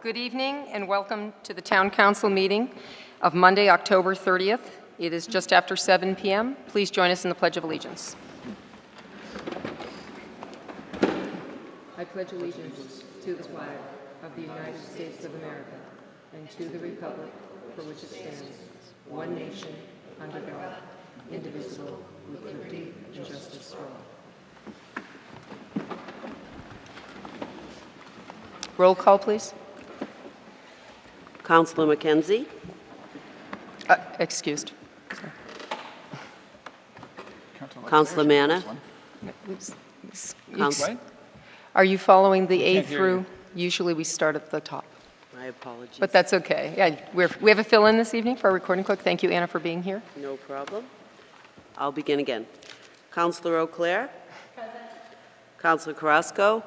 Good evening and welcome to the Town Council meeting of Monday, October 30th. It is just after 7 p.m. Please join us in the Pledge of Allegiance. I pledge allegiance to the flag of the United States of America and to the republic for which it stands, one nation, under God, indivisible, with liberty and justice for all. Roll call, please. Councillor McKenzie. Excused. Councillor Manna. What? Are you following the A through? Usually we start at the top. My apologies. But that's okay. Yeah, we have a fill-in this evening for our recording clerk. Thank you, Anna, for being here. No problem. I'll begin again. Councillor Eau Claire. Present. Councillor Carrasco.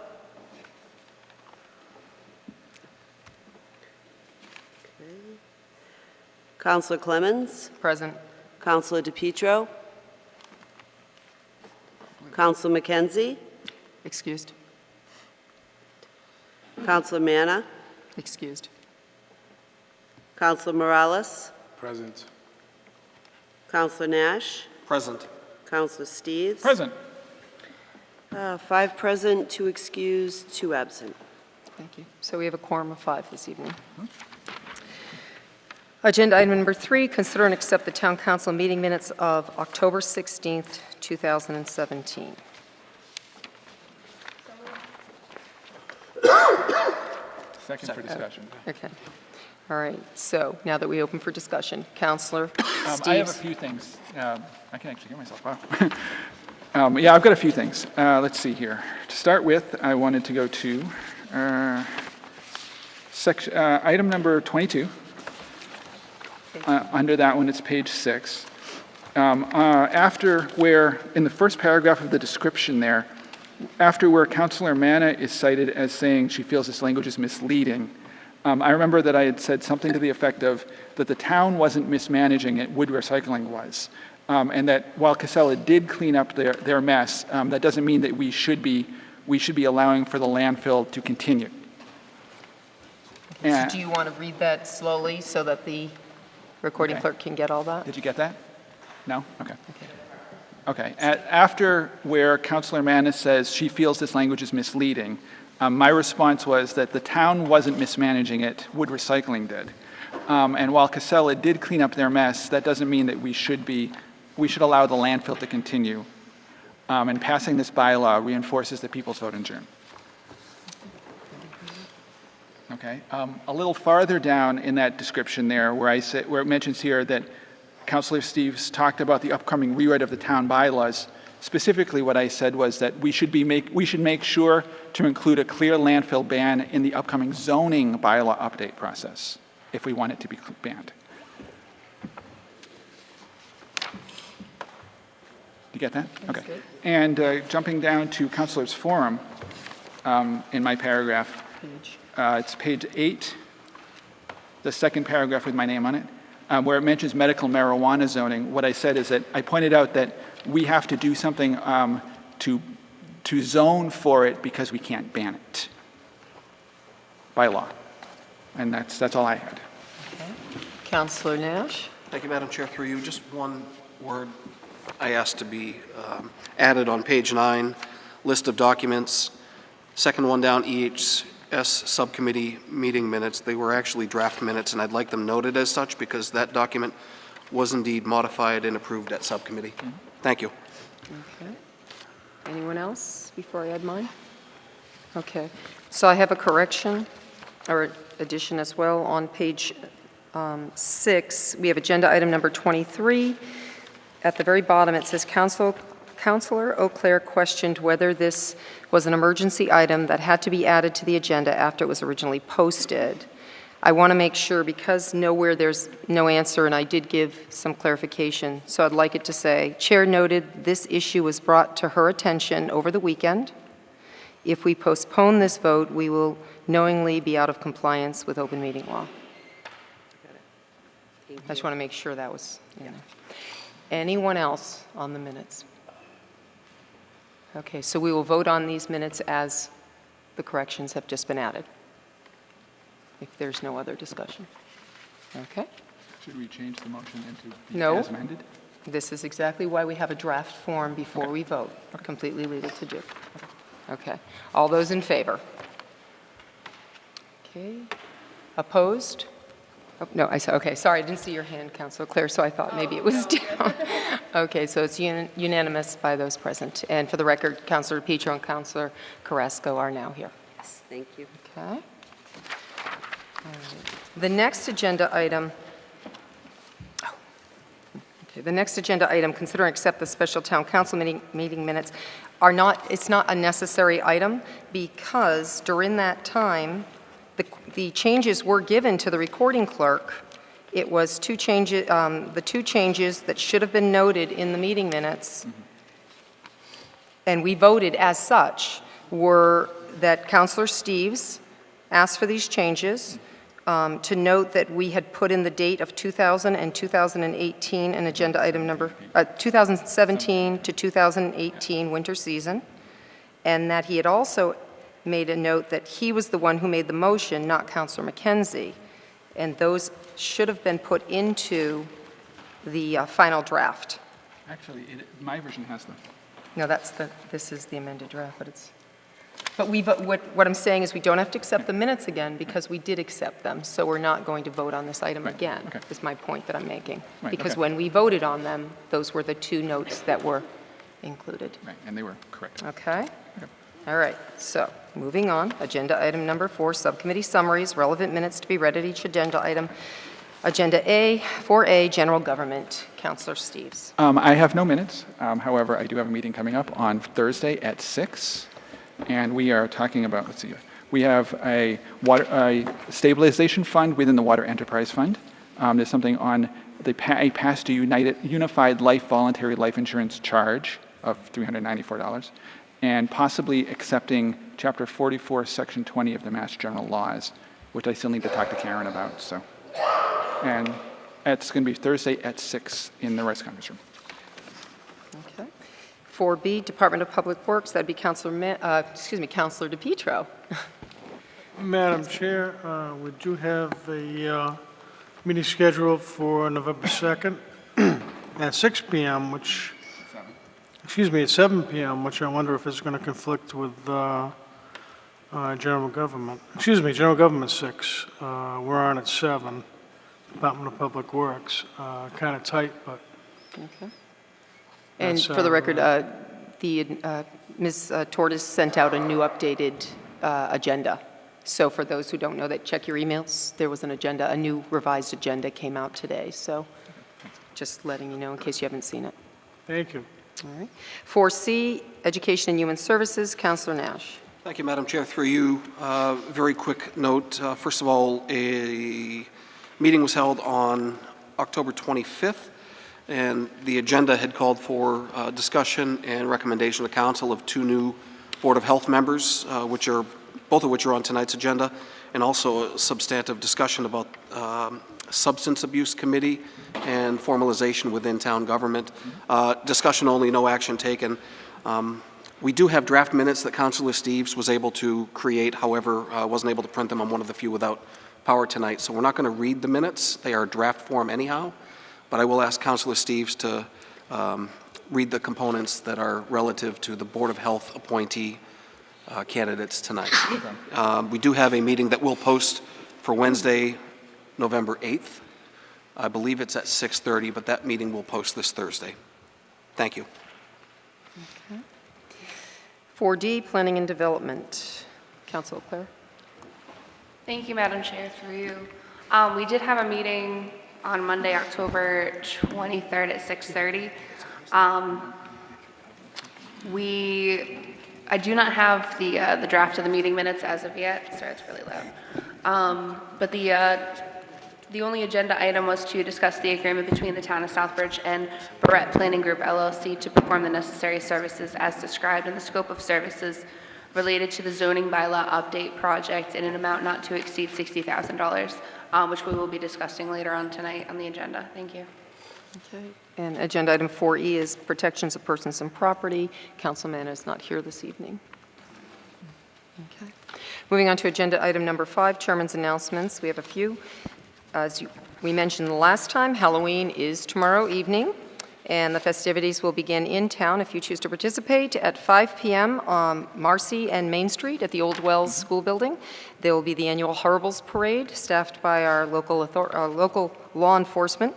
Councillor Clemens. Present. Councillor DePietro. Councillor McKenzie. Excused. Councillor Manna. Excused. Councillor Morales. Present. Councillor Nash. Present. Councillor Steves. Present. 5 present, 2 excused, 2 absent. Thank you. So we have a quorum of 5 this evening. Agenda item number 3, consider and accept the Town Council meeting minutes of October 16th, 2017. Second for discussion. Okay. All right. So now that we open for discussion, Councillor Steves. I have a few things. I can actually hear myself. Wow. Yeah, I've got a few things. Let's see here. To start with, I wanted to go to item number 22. Under that one, it's page 6. After where, in the first paragraph of the description there, after where Councillor Manna is cited as saying she feels this language is misleading, I remember that I had said something to the effect of that the town wasn't mismanaging it, wood recycling was. And that while Casella did clean up their mess, that doesn't mean that we should be allowing for the landfill to continue. So do you want to read that slowly so that the recording clerk can get all that? Did you get that? No? Okay. After where Councillor Manna says she feels this language is misleading, my response was that the town wasn't mismanaging it, wood recycling did. And while Casella did clean up their mess, that doesn't mean that we should allow the landfill to continue. And passing this bylaw reinforces the people's vote in June. Okay. A little farther down in that description there, where it mentions here that Councillor Steves talked about the upcoming rewrite of the town bylaws. Specifically, what I said was that we should make sure to include a clear landfill ban in the upcoming zoning bylaw update process, if we want it to be banned. Did you get that? Okay. Good. And jumping down to Councillors Forum in my paragraph. It's page 8, the second paragraph with my name on it, where it mentions medical marijuana zoning. What I said is that I pointed out that we have to do something to zone for it because we can't ban it by law. And that's all I had. Okay. Councillor Nash. Thank you, Madam Chair. Through you, just one word I asked to be added on page 9, list of documents, second one down, EHS subcommittee meeting minutes. They were actually draft minutes, and I'd like them noted as such because that document was indeed modified and approved at subcommittee. Thank you. Okay. Anyone else before I add mine? Okay. So I have a correction or addition as well on page 6. We have agenda item number 23. At the very bottom, it says Councillor Eau Claire questioned whether this was an emergency item that had to be added to the agenda after it was originally posted. I want to make sure, because nowhere there's no answer, and I did give some clarification, so I'd like it to say, Chair noted this issue was brought to her attention over the weekend. If we postpone this vote, we will knowingly be out of compliance with open meeting law. I just want to make sure that was, Anyone else on the minutes? Okay, so we will vote on these minutes as the corrections have just been added. if there's no other discussion. Okay? Should we change the motion into the No. as amended? This is exactly why we have a draft form before we vote. Completely legal to do. Okay. All those in favor? Okay. Opposed? Oh, no, okay, sorry, I didn't see your hand, Councilor Clare, so I thought maybe it was down. Okay, so it's unanimous by those present. And for the record, Councilor Petro and Councilor Carrasco are now here. Yes, thank you. Okay. All right. The next agenda item, the next agenda item, consider and accept the special town council meeting minutes, it's not a necessary item because during that time, the changes were given to the recording clerk. It was two changes, the two changes that should have been noted in the meeting minutes, and we voted as such, were that Councilor Steves asked for these changes, to note that we had put in the date of 2000 and 2018 in agenda item number, 2017 to 2018 winter season, and that he had also made a note that he was the one who made the motion, not Councilor McKenzie, and those should have been put into the final draft. Actually, my version has them. No, this is the amended draft, but it's, but what I'm saying is we don't have to accept the minutes again because we did accept them, so we're not going to vote on this item again, is my point that I'm making. Right, because okay. when we voted on them, those were the two notes that were included. Right, and they were correct. Okay? All right, so moving on, agenda item number 4, subcommittee summaries, relevant minutes to be read at each agenda item. Agenda A, 4A, general government. Councilor Steves. I have no minutes. However, I do have a meeting coming up on Thursday at 6, and we are talking about, let's see, we have a stabilization fund within the Water Enterprise Fund. There's something on a past due Unified Life Voluntary Life Insurance charge of $394, and possibly accepting Chapter 44, Section 20 of the Mass General Laws, which I still need to talk to Karen about. So, and it's going to be Thursday at 6 in the Rice Conference Room. Okay. 4B, Department of Public Works, that'd be Councilor DePietro. Madam Chair, we do have a meeting scheduled for November 2nd at 6 p.m., which, at 7 p.m., which I wonder if it's going to conflict with general government. General government 6. We're on at 7. Department of Public Works. Kind of tight, but... Okay. And That's, for the record, Ms. Torres sent out a new updated agenda. So for those who don't know that, check your emails. There was an agenda, a new revised agenda came out today. So just letting you know in case you haven't seen it. Thank you. All right. 4C, Education and Human Services, Councilor Nash. Thank you, Madam Chair. Through you, very quick note. First of all, a meeting was held on October 25th, and the agenda had called for discussion and recommendation to council of 2 new Board of Health members, both of which are on tonight's agenda, and also a substantive discussion about substance abuse committee and formalization within town government. Discussion only, no action taken. We do have draft minutes that Councilor Steves was able to create, however, wasn't able to print them. I'm one of the few without power tonight, so we're not going to read the minutes. They are draft form anyhow, but I will ask Councilor Steves to read the components that are relative to the Board of Health appointee candidates tonight. We do have a meeting that we'll post for Wednesday, November 8th. I believe it's at 6:30, but that meeting will post this Thursday. Thank you. Okay. 4D, Planning and Development. Councilor Clare. Thank you, Madam Chair, through you. We did have a meeting on Monday, October 23rd at 6:30. I do not have the draft of the meeting minutes as of yet. Sorry, it's really loud. But the only agenda item was to discuss the agreement between the town of Southbridge and Barrett Planning Group LLC to perform the necessary services as described in the scope of services related to the zoning bylaw update project in an amount not to exceed $60,000, which we will be discussing later on tonight on the agenda. Thank you. Okay. And agenda item 4E is protections of persons and property. Councilman is not here this evening. Okay. Moving on to agenda item number 5, Chairman's announcements. We have a few. We mentioned last time, Halloween is tomorrow evening, and the festivities will begin in town if you choose to participate at 5 p.m. on Marcy and Main Street at the Old Wells School Building. There will be the annual Horribles Parade staffed by our local law enforcement,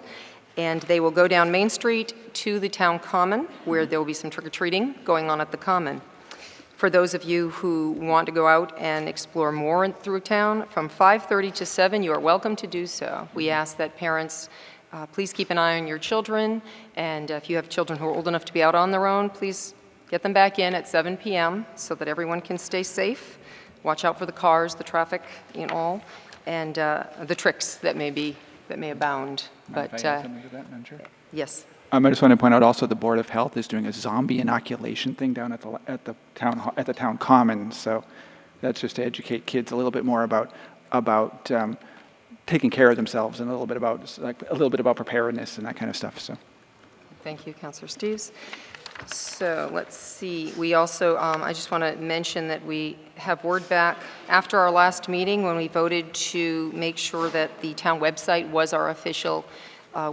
and they will go down Main Street to the town common, where there will be some trick-or-treating going on at the common. For those of you who want to go out and explore more through town, from 5:30 to 7, you are welcome to do so. We ask that parents please keep an eye on your children, and if you have children who are old enough to be out on their own, please get them back in at 7 p.m. so that everyone can stay safe. Watch out for the cars, the traffic, and all, and the tricks that may abound. But But something to that, Madam Chair? yes. I just want to point out also the Board of Health is doing a zombie inoculation thing down at the town common. So that's just to educate kids a little bit more about taking care of themselves and a little bit about preparedness and that kind of stuff. So Thank you, Councilor Steves. So let's see. We also, I just want to mention that we have word back after our last meeting when we voted to make sure that the town website was our official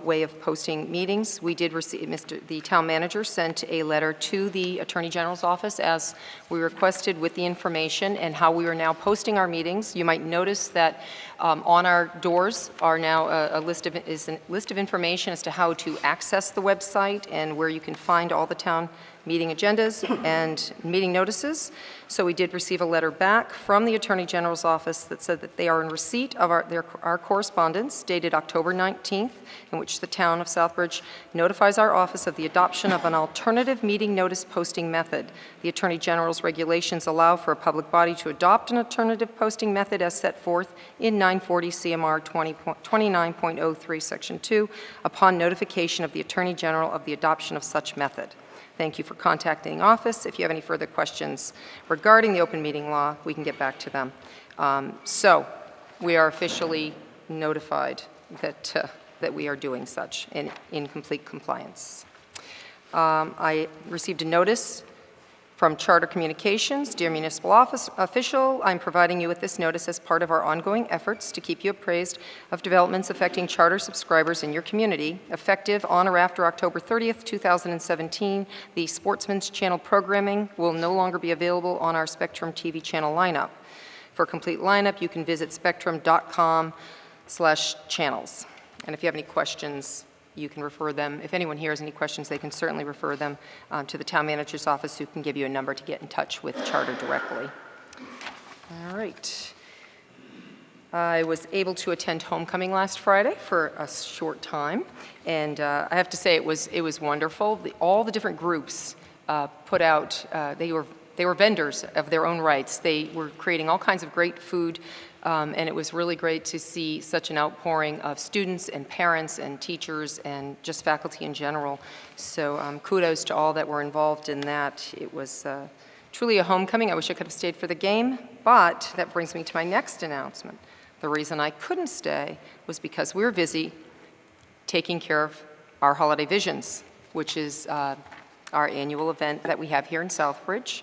way of posting meetings. We did receive, the town manager sent a letter to the Attorney General's office as we requested with the information and how we are now posting our meetings. You might notice that on our doors are now a list of information as to how to access the website and where you can find all the town meeting agendas and meeting notices. So we did receive a letter back from the Attorney General's office that said that they are in receipt of our correspondence dated October 19th, in which the town of Southbridge notifies our office of the adoption of an alternative meeting notice posting method. The Attorney General's regulations allow for a public body to adopt an alternative posting method as set forth in 940 CMR 29.03 Section 2 upon notification of the Attorney General of the adoption of such method. Thank you for contacting the office. If you have any further questions regarding the open meeting law, we can get back to them. So we are officially notified that we are doing such in complete compliance. I received a notice from Charter Communications. Dear municipal official, I'm providing you with this notice as part of our ongoing efforts to keep you appraised of developments affecting Charter subscribers in your community. Effective on or after October 30th, 2017, the Sportsman's Channel programming will no longer be available on our Spectrum TV channel lineup. For a complete lineup, you can visit spectrum.com/channels. And if you have any questions, you can refer them. If anyone here has any questions, they can certainly refer them to the town manager's office, who can give you a number to get in touch with Charter directly. All right. I was able to attend homecoming last Friday for a short time, and I have to say it was wonderful. All the different groups put out, they were vendors of their own rights. They were creating all kinds of great food, and it was really great to see such an outpouring of students and parents and teachers and just faculty in general. So kudos to all that were involved in that. It was truly a homecoming. I wish I could have stayed for the game, but that brings me to my next announcement. The reason I couldn't stay was because we were busy taking care of our Holiday Visions, which is our annual event that we have here in Southbridge.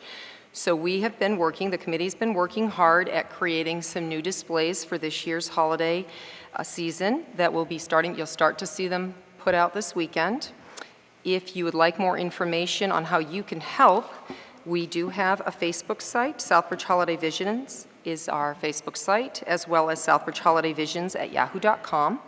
So we have been working, the committee's been working hard at creating some new displays for this year's holiday season that will be starting, you'll start to see them put out this weekend. If you would like more information on how you can help, we do have a Facebook site. Southbridge Holiday Visions is our Facebook site, as well as southbridgeholiday.visions@yahoo.com.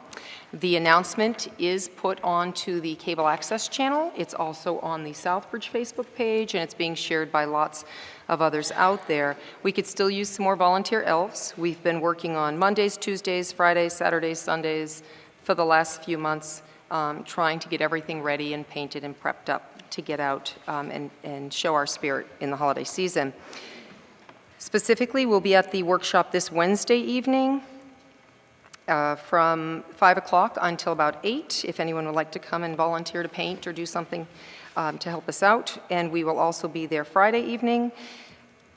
The announcement is put onto the cable access channel. It's also on the Southbridge Facebook page, and it's being shared by lots of others out there. We could still use some more volunteer elves. We've been working on Mondays, Tuesdays, Fridays, Saturdays, Sundays for the last few months, trying to get everything ready and painted and prepped up to get out and show our spirit in the holiday season. Specifically, we'll be at the workshop this Wednesday evening from 5 o'clock until about 8, if anyone would like to come and volunteer to paint or do something to help us out. And we will also be there Friday evening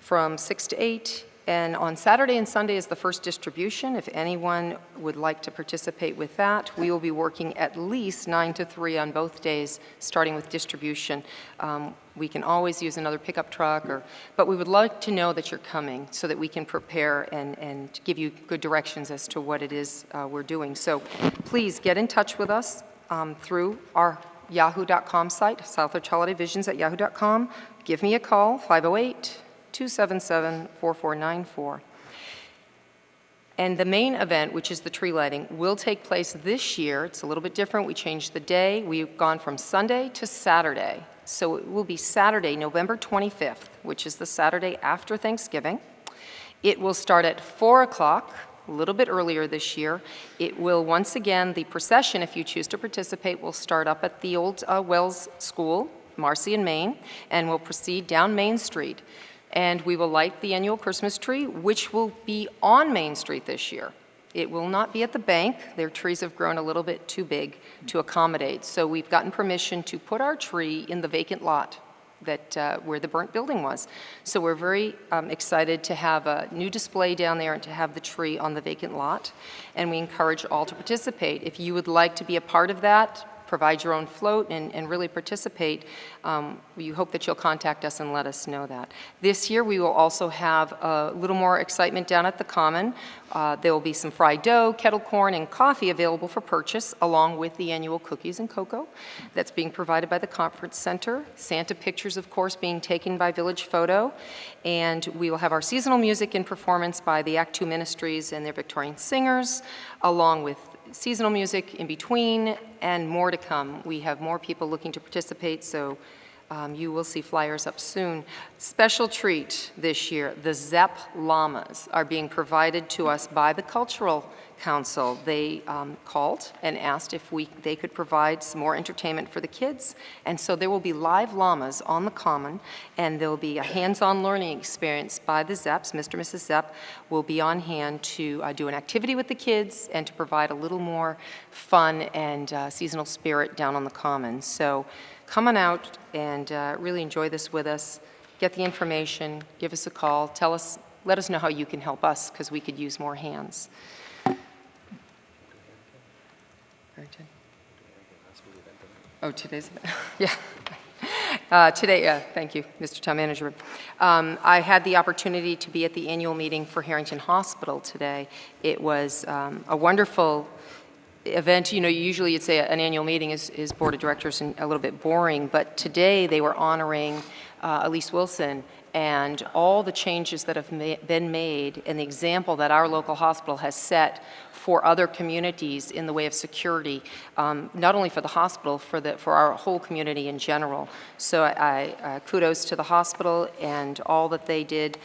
from 6 to 8, And on Saturday and Sunday is the first distribution. If anyone would like to participate with that, we will be working at least 9 to 3 on both days, starting with distribution. We can always use another pickup truck, but we would like to know that you're coming so that we can prepare and give you good directions as to what it is we're doing. So please get in touch with us through our yahoo.com site, Southbridge Holiday Visions at yahoo.com. Give me a call, 508-277-4494. And the main event, which is the tree lighting, will take place this year. It's a little bit different. We changed the day. We've gone from Sunday to Saturday. So it will be Saturday, November 25th, which is the Saturday after Thanksgiving. It will start at 4 o'clock, a little bit earlier this year. It will, once again, the procession, if you choose to participate, will start up at the old Wells School, Marcy and Main, and will proceed down Main Street. And we will light the annual Christmas tree, which will be on Main Street this year. It will not be at the bank. Their trees have grown a little bit too big to accommodate. So we've gotten permission to put our tree in the vacant lot that where the burnt building was. So we're very excited to have a new display down there and to have the tree on the vacant lot. And we encourage all to participate. If you would like to be a part of that, provide your own float and really participate, we hope that you'll contact us and let us know that. This year we will also have a little more excitement down at the Common. There will be some fried dough, kettle corn, and coffee available for purchase, along with the annual cookies and cocoa that's being provided by the Conference Center. Santa pictures, of course, being taken by Village Photo. And we will have our seasonal music and performance by the Act Two Ministries and their Victorian singers, along with seasonal music in between, and more to come. We have more people looking to participate, so you will see flyers up soon. Special treat this year, the Zepp llamas are being provided to us by the Cultural Council. They called and asked if they could provide some more entertainment for the kids, and so there will be live llamas on the Common, and there will be a hands-on learning experience by the Zepps. Mr. and Mrs. Zepp will be on hand to do an activity with the kids and to provide a little more fun and seasonal spirit down on the Common. So come on out and really enjoy this with us. Get the information, give us a call, let us know how you can help us, because we could use more hands. Oh, today's event. Yeah. Today, thank you, Mr. Town Manager. I had the opportunity to be at the annual meeting for Harrington Hospital today. It was a wonderful event. You know, usually you'd say an annual meeting is board of directors and a little bit boring, but today they were honoring Elise Wilson and all the changes that have been made and the example that our local hospital has set for other communities in the way of security, not only for the hospital, for our whole community in general. So I kudos to the hospital and all that they did.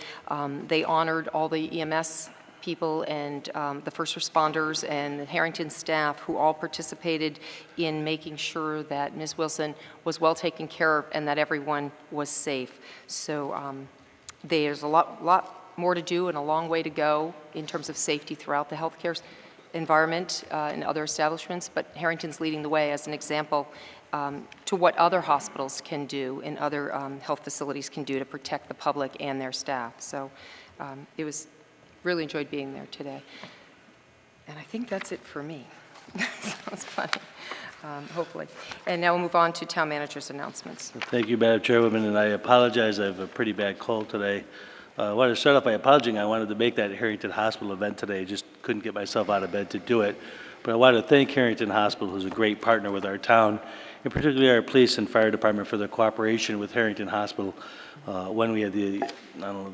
They honored all the EMS people and the first responders and the Harrington staff who all participated in making sure that Ms. Wilson was well taken care of and that everyone was safe. So there's a lot more to do and a long way to go in terms of safety throughout the healthcare environment and other establishments, but Harrington's leading the way as an example to what other hospitals can do and other health facilities can do to protect the public and their staff. So it was really enjoyed being there today. And I think that's it for me. Sounds funny, hopefully. And now we'll move on to town manager's announcements. Thank you, Madam Chairwoman, and I apologize. I have a pretty bad cold today. I wanted to start off by apologizing. I wanted to make that Harrington Hospital event today. Just couldn't get myself out of bed to do it. But I wanted to thank Harrington Hospital, who's a great partner with our town, and particularly our police and fire department for their cooperation with Harrington Hospital when we had the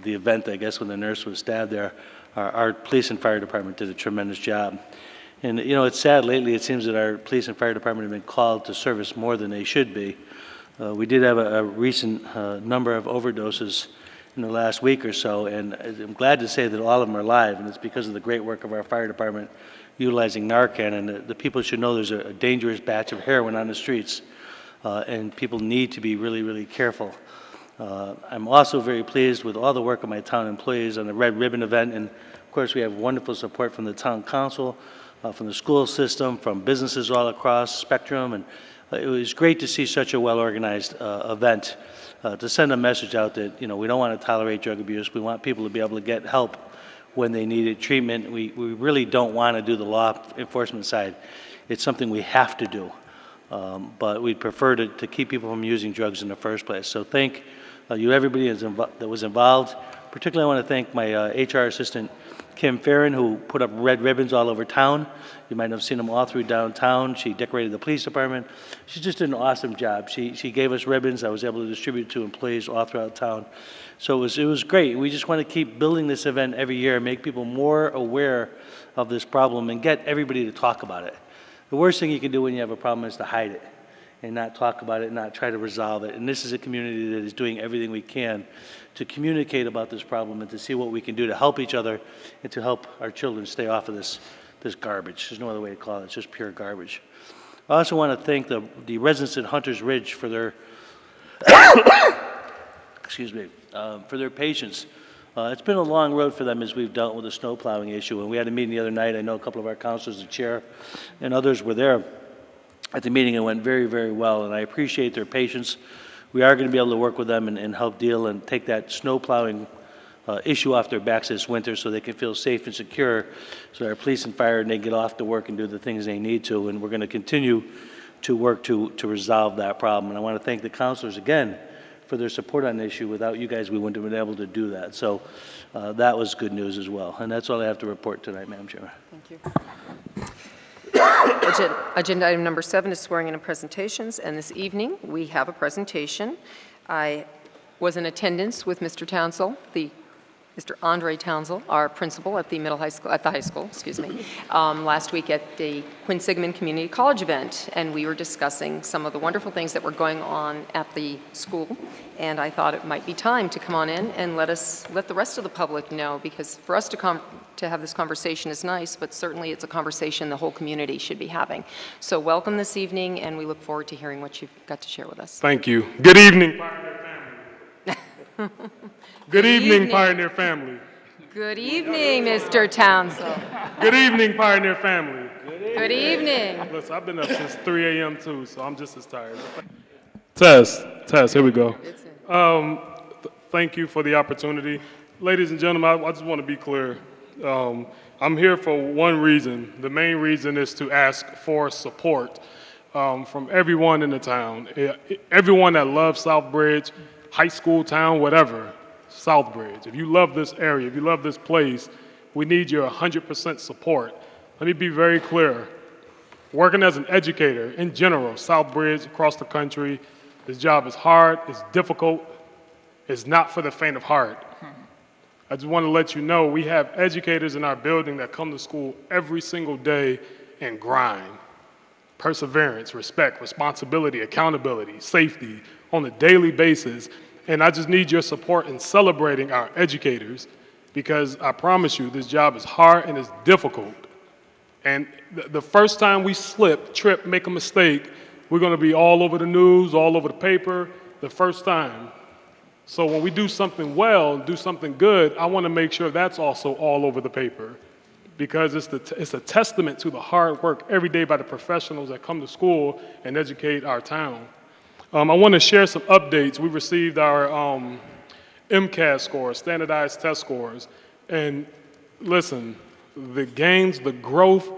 event, I guess, when the nurse was stabbed there. Our police and fire department did a tremendous job. And, you know, it's sad lately, it seems that our police and fire department have been called to service more than they should be. We did have a recent number of overdoses in the last week or so, and I'm glad to say that all of them are alive, and it's because of the great work of our fire department utilizing Narcan, and the people should know there's a dangerous batch of heroin on the streets, and people need to be really, really careful. I'm also very pleased with all the work of my town employees on the Red Ribbon event, and of course we have wonderful support from the town council, from the school system, from businesses all across the spectrum, and it was great to see such a well-organized event to send a message out that, you know, we don't want to tolerate drug abuse. We want people to be able to get help when they needed treatment. We really don't want to do the law enforcement side. It's something we have to do. But we'd prefer to keep people from using drugs in the first place. So thank you, everybody that was involved. Particularly, I want to thank my HR assistant, Kim Farron, who put up red ribbons all over town. You might have seen them all through downtown. She decorated the police department. She just did an awesome job. She gave us ribbons I was able to distribute to employees all throughout town. So it was great. We just want to keep building this event every year, make people more aware of this problem, and get everybody to talk about it. The worst thing you can do when you have a problem is to hide it and not talk about it, not try to resolve it. And this is a community that is doing everything we can to communicate about this problem and to see what we can do to help each other and to help our children stay off of this garbage. There's no other way to call it. It's just pure garbage. I also want to thank the residents at Hunters Ridge for their excuse me, for their patience. It's been a long road for them as we've dealt with the snow plowing issue. And we had a meeting the other night. I know a couple of our councilors, the chair, and others were there at the meeting. It went very, very well, and I appreciate their patience. We are going to be able to work with them and help deal and take that snow plowing issue off their backs this winter so they can feel safe and secure, so our police and fire, and they get off to work and do the things they need to. And we're going to continue to work to resolve that problem. And I want to thank the councilors again for their support on the issue. Without you guys, we wouldn't have been able to do that. So that was good news as well. And that's all I have to report tonight, Madam Chairman. Thank you. Agenda item number 7 is swearing in and presentations, and this evening we have a presentation. I was in attendance with Mr. Townsell, Mr. Andre Townsell, our principal at the high school, excuse me, last week at the Quinsigamond Community College event, and we were discussing some of the wonderful things that were going on at the school, and I thought it might be time to come on in and let the rest of the public know, because for us to have this conversation is nice, but certainly it's a conversation the whole community should be having. So welcome this evening, and we look forward to hearing what you've got to share with us. Thank you. Good evening, Pioneer family. Good evening, Pioneer family. Good evening, Mr. Townsell. Good evening, Pioneer family. Good evening. Listen, I've been up since 3 a.m. too, so I'm just as tired. Test, here we go. Thank you for the opportunity. Ladies and gentlemen, I just want to be clear. I'm here for one reason. The main reason is to ask for support from everyone in the town. Everyone that loves Southbridge, high school, town, whatever, Southbridge. If you love this area, if you love this place, we need your 100% support. Let me be very clear. Working as an educator in general, Southbridge, across the country, this job is hard, it's difficult, it's not for the faint of heart. I just want to let you know we have educators in our building that come to school every single day and grind. Perseverance, respect, responsibility, accountability, safety on a daily basis. And I just need your support in celebrating our educators, because I promise you this job is hard and it's difficult. And the first time we slip, trip, make a mistake, we're going to be all over the news, all over the paper, the first time. So when we do something well, do something good, I want to make sure that's also all over the paper, because it's a testament to the hard work every day by the professionals that come to school and educate our town. I want to share some updates. We received our MCAS scores, standardized test scores. And listen, the gains, the growth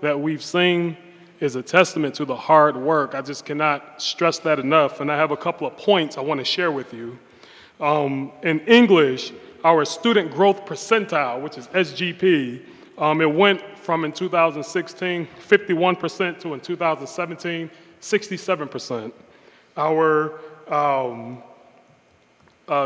that we've seen is a testament to the hard work. I just cannot stress that enough. And I have a couple of points I want to share with you. In English, our student growth percentile, which is SGP, it went from in 2016, 51% to in 2017, 67%. Our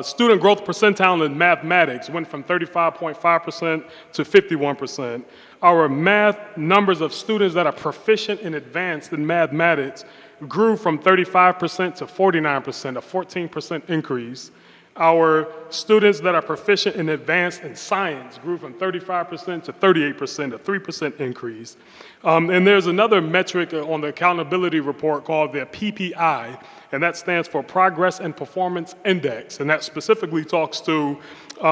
student growth percentile in mathematics went from 35.5% to 51%. Our math numbers of students that are proficient and advanced in mathematics grew from 35% to 49%, a 14% increase. Our students that are proficient and advanced in science grew from 35% to 38%, a 3% increase. And there's another metric on the accountability report called the PPI, and that stands for Progress and Performance Index. And that specifically talks to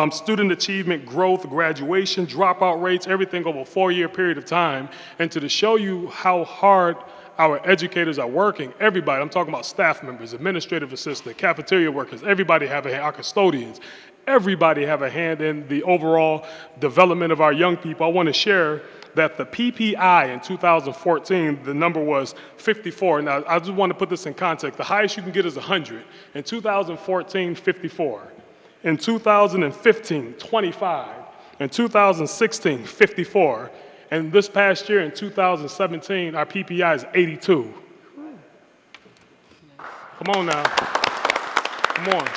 student achievement, growth, graduation, dropout rates, everything over a 4-year period of time. And to show you how hard our educators are working, everybody, I'm talking about staff members, administrative assistants, cafeteria workers, everybody have our custodians. everybody have a hand in the overall development of our young people. I want to share that the PPI in 2014, the number was 54. Now, I just want to put this in context. The highest you can get is 100. In 2014, 54. In 2015, 25. In 2016, 54. And this past year, in 2017, our PPI is 82. Come on now. Come on.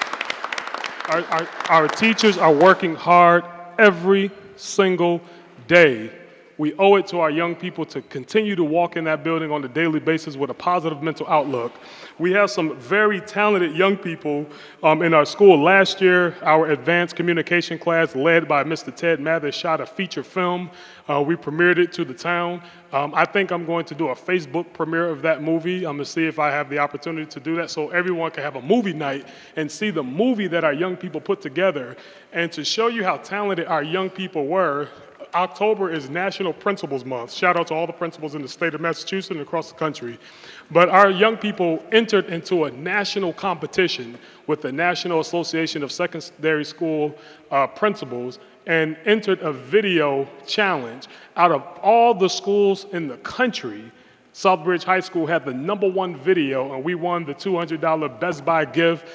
Our teachers are working hard every single day. We owe it to our young people to continue to walk in that building on a daily basis with a positive mental outlook. We have some very talented young people in our school. Last year, our advanced communication class, led by Mr. Ted Mathis, shot a feature film. We premiered it to the town. I think I'm going to do a Facebook premiere of that movie. I'm going to see if I have the opportunity to do that so everyone can have a movie night and see the movie that our young people put together. And to show you how talented our young people were, October is National Principals Month. Shout out to all the principals in the state of Massachusetts and across the country. But our young people entered into a national competition with the National Association of Secondary School Principals and entered a video challenge. Out of all the schools in the country, Southbridge High School had the #1 video, and we won the $200 Best Buy gift.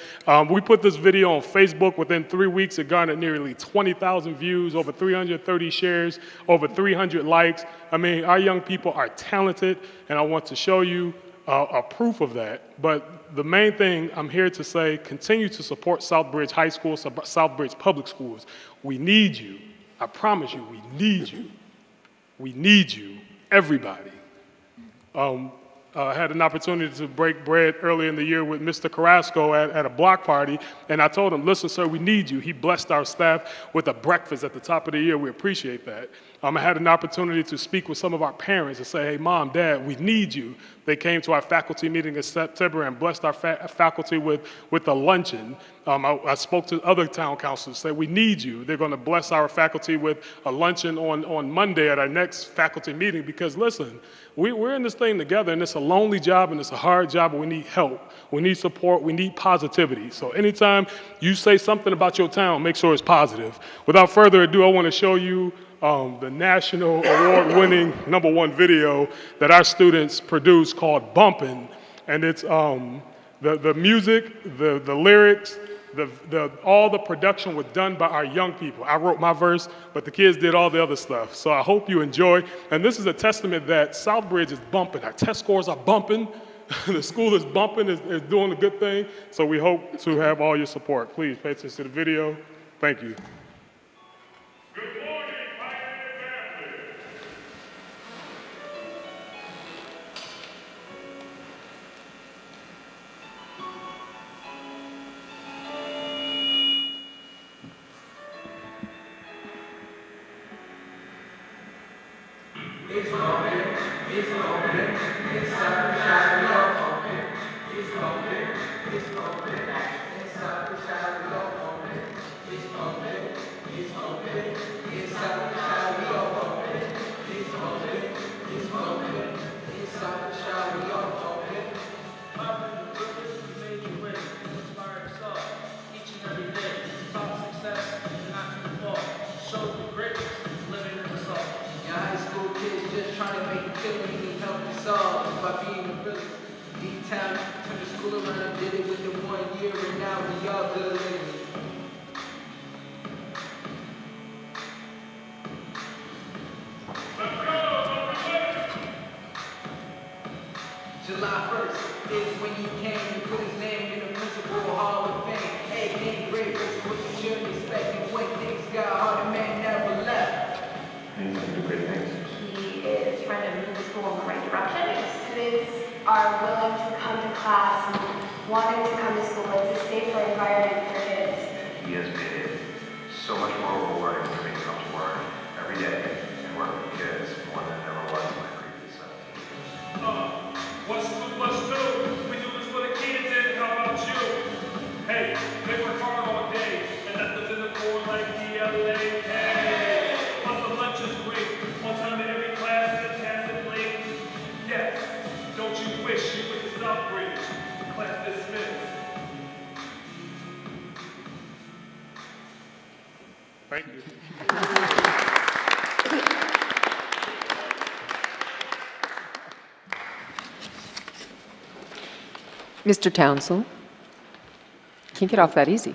We put this video on Facebook. Within 3 weeks, it garnered nearly 20,000 views, over 330 shares, over 300 likes. I mean, our young people are talented, and I want to show you a proof of that. But the main thing I'm here to say, continue to support Southbridge High School, Southbridge Public Schools. We need you. I promise you, we need you. We need you, everybody. I had an opportunity to break bread earlier in the year with Mr. Carrasco at a block party, and I told him, listen, sir, we need you. He blessed our staff with a breakfast at the top of the year. We appreciate that. I had an opportunity to speak with some of our parents and say, hey, Mom, Dad, we need you. They came to our faculty meeting in September and blessed our faculty with a luncheon. I spoke to other town councils, said, we need you. They're going to bless our faculty with a luncheon on Monday at our next faculty meeting because, listen, we're in this thing together, and it's a lonely job, and it's a hard job, and we need help. We need support. We need positivity. So anytime you say something about your town, make sure it's positive. Without further ado, I want to show you the national award-winning #1 video that our students produced called Bumpin'. And it's the music, the lyrics, all the production was done by our young people. I wrote my verse, but the kids did all the other stuff. So I hope you enjoy. And this is a testament that Southbridge is bumping. Our test scores are bumping. The school is bumping, is doing a good thing. So we hope to have all your support. Please pay attention to the video. Thank you. July 1st is when he came and put his name in the Principal Hall of Fame. Hey, King Great, what you should expect, and when things got hard, the man never left. He's going to do great things. He is trying to move the school in the right direction. Students are willing to come to class and wanting to come to school. It's a safer environment for kids. He has made it so much more rewarding for me to come to work every day and work with kids more than it ever was in my previous 17 years. What's new? We do this for the kids, and how about you? Hey, they work hard all day, and nothing's in the core like DLA. Hey, plus the lunch is great. On time to every class, and pass it late. Yes, don't you wish you went to Southbridge? Class dismissed. Thank you. Mr. Townsend? Can't get off that easy.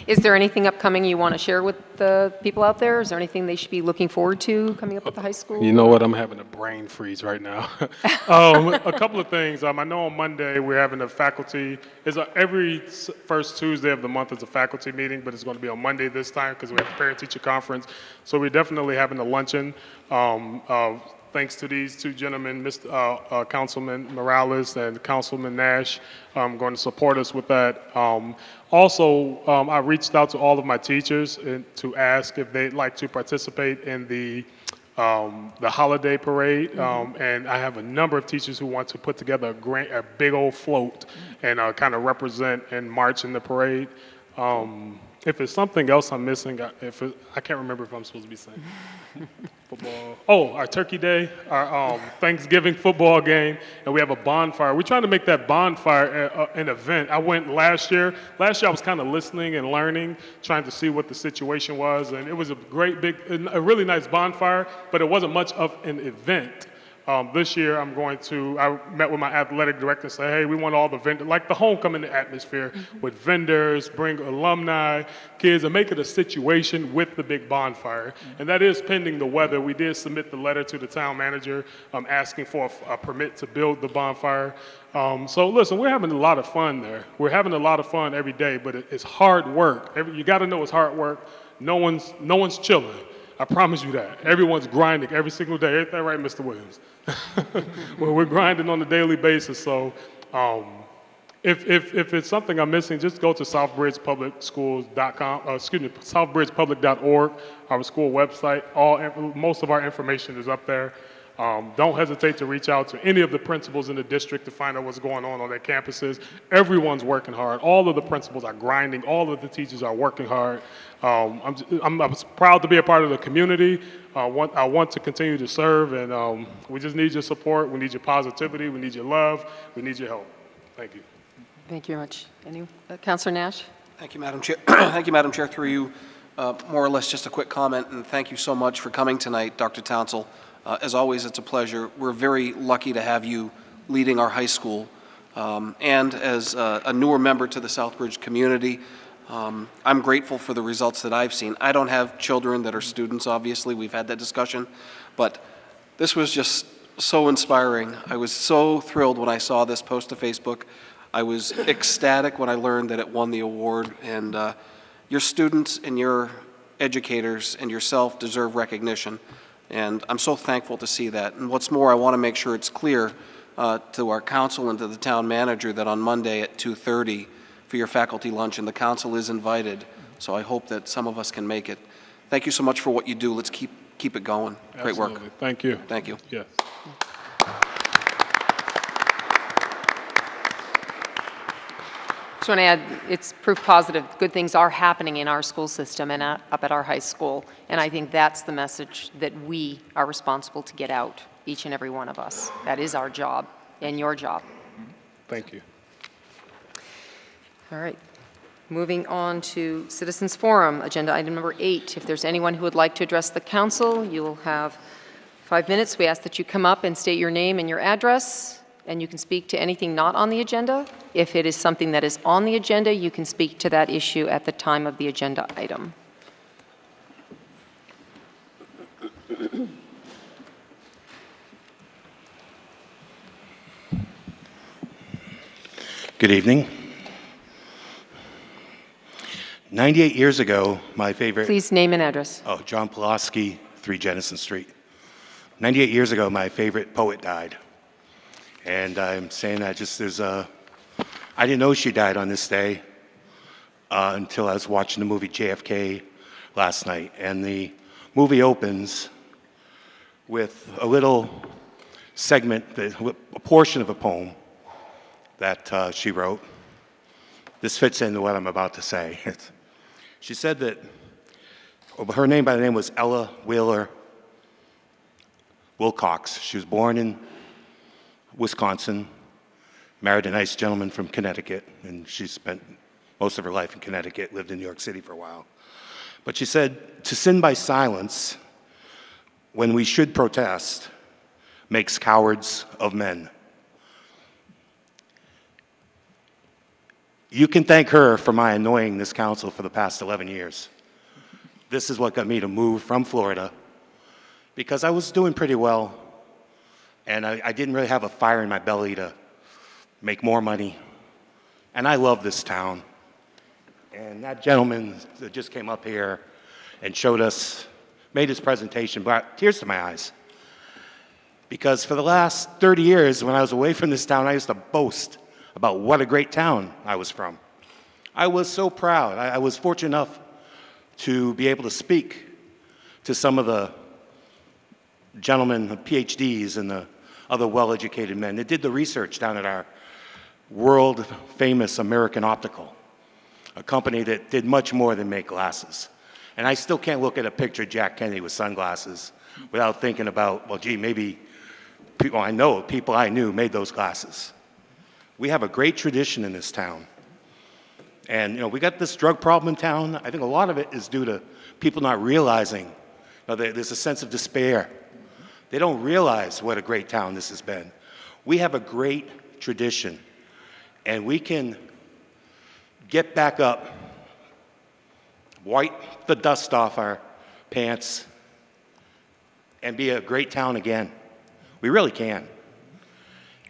Is there anything upcoming you want to share with the people out there? Is there anything they should be looking forward to coming up at the high school? You know what? I'm having a brain freeze right now. A couple of things. I know on Monday we're having a faculty. Every first Tuesday of the month is a faculty meeting, but it's going to be on Monday this time because we have the parent-teacher conference. So we're definitely having a luncheon. Thanks to these two gentlemen, Councilman Morales and Councilman Nash, going to support us with that. Also, I reached out to all of my teachers to ask if they'd like to participate in the holiday parade, and I have a number of teachers who want to put together a big old float and kind of represent and march in the parade. If it's something else I'm missing, I can't remember if I'm supposed to be saying football. Oh, our Turkey Day, our Thanksgiving football game, and we have a bonfire. We're trying to make that bonfire an event. I went last year. Last year I was kind of listening and learning, trying to see what the situation was, and it was a a really nice bonfire, but it wasn't much of an event. This year, I met with my athletic director and said, hey, we want all the vendors, like the homecoming atmosphere with vendors, bring alumni, kids, and make it a situation with the big bonfire. And that is pending the weather. We did submit the letter to the town manager asking for a permit to build the bonfire. So listen, we're having a lot of fun there. We're having a lot of fun every day, but it's hard work. You got to know it's hard work. No one's chilling. I promise you that. Everyone's grinding every single day. Ain't that right, Mr. Williams? Well, we're grinding on a daily basis. So if it's something I'm missing, just go to southbridgepublicschools.com, southbridgepublic.org, our school website. Most of our information is up there. Don't hesitate to reach out to any of the principals in the district to find out what's going on their campuses. Everyone's working hard. All of the principals are grinding. All of the teachers are working hard. I'm proud to be a part of the community. I want to continue to serve, and we just need your support. We need your positivity. We need your love. We need your help. Thank you. Thank you very much. Councilor Nash? Thank you, Madam Chair. Thank you, Madam Chair. Through you, more or less just a quick comment, and thank you so much for coming tonight, Dr. Townsell. As always, it's a pleasure. We're very lucky to have you leading our high school. And as a newer member to the Southbridge community, I'm grateful for the results that I've seen. I don't have children that are students, obviously. We've had that discussion. But this was just so inspiring. I was so thrilled when I saw this post to Facebook. I was ecstatic when I learned that it won the award. And your students and your educators and yourself deserve recognition. And I'm so thankful to see that. And what's more, I want to make sure it's clear to our council and to the town manager that on Monday at 2:30 for your faculty luncheon, the council is invited. So I hope that some of us can make it. Thank you so much for what you do. Let's keep it going. Great work. Absolutely. Thank you. Thank you. Yes. Just want to add, it's proof positive. Good things are happening in our school system and up at our high school. And I think that's the message that we are responsible to get out, each and every one of us. That is our job and your job. Thank you. All right. Moving on to Citizens Forum, agenda item number 8. If there's anyone who would like to address the council, you will have 5 minutes. We ask that you come up and state your name and your address, and you can speak to anything not on the agenda. If it is something that is on the agenda, you can speak to that issue at the time of the agenda item. Good evening. 98 years ago, my favorite... Please name and address. Oh, John Pulaski, 3 Jennison Street. 98 years ago, my favorite poet died. And I'm saying that just as I didn't know she died on this day until I was watching the movie JFK last night. And the movie opens with a little segment, a portion of a poem that she wrote. This fits into what I'm about to say. She said that her name by the name was Ella Wheeler Wilcox. She was born in Wisconsin, married a nice gentleman from Connecticut, and she spent most of her life in Connecticut, lived in New York City for a while. But she said, to sin by silence when we should protest makes cowards of men. You can thank her for my annoying this council for the past 11 years. This is what got me to move from Florida, because I was doing pretty well, and I didn't really have a fire in my belly to make more money. And I love this town. And that gentleman that just came up here and showed us, made his presentation, brought tears to my eyes. Because for the last 30 years, when I was away from this town, I used to boast about what a great town I was from. I was so proud. I was fortunate enough to be able to speak to some of the gentlemen, the PhDs, and the other well-educated men that did the research down at our world-famous American Optical, a company that did much more than make glasses. And I still can't look at a picture of Jack Kennedy with sunglasses without thinking about, well, gee, maybe people I know, people I knew made those glasses. We have a great tradition in this town. And, we got this drug problem in town. I think a lot of it is due to people not realizing, there's a sense of despair. They don't realize what a great town this has been. We have a great tradition, and we can get back up, wipe the dust off our pants, and be a great town again. We really can.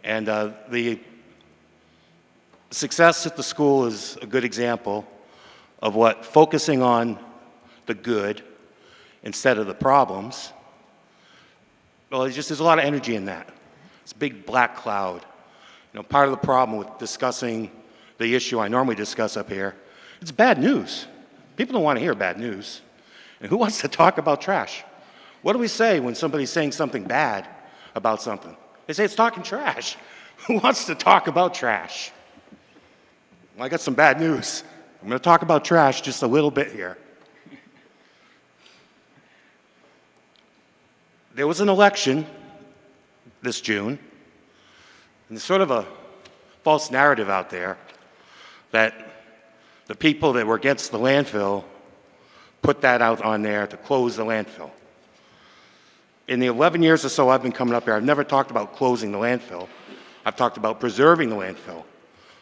And the success at the school is a good example of what focusing on the good instead of the problems. Well, there's a lot of energy in that. It's a big black cloud. Part of the problem with discussing the issue I normally discuss up here, it's bad news. People don't want to hear bad news. And who wants to talk about trash? What do we say when somebody's saying something bad about something? They say it's talking trash. Who wants to talk about trash? Well, I got some bad news. I'm going to talk about trash just a little bit here. There was an election this June, and there's sort of a false narrative out there that the people that were against the landfill put that out on there to close the landfill. In the 11 years or so I've been coming up here, I've never talked about closing the landfill. I've talked about preserving the landfill.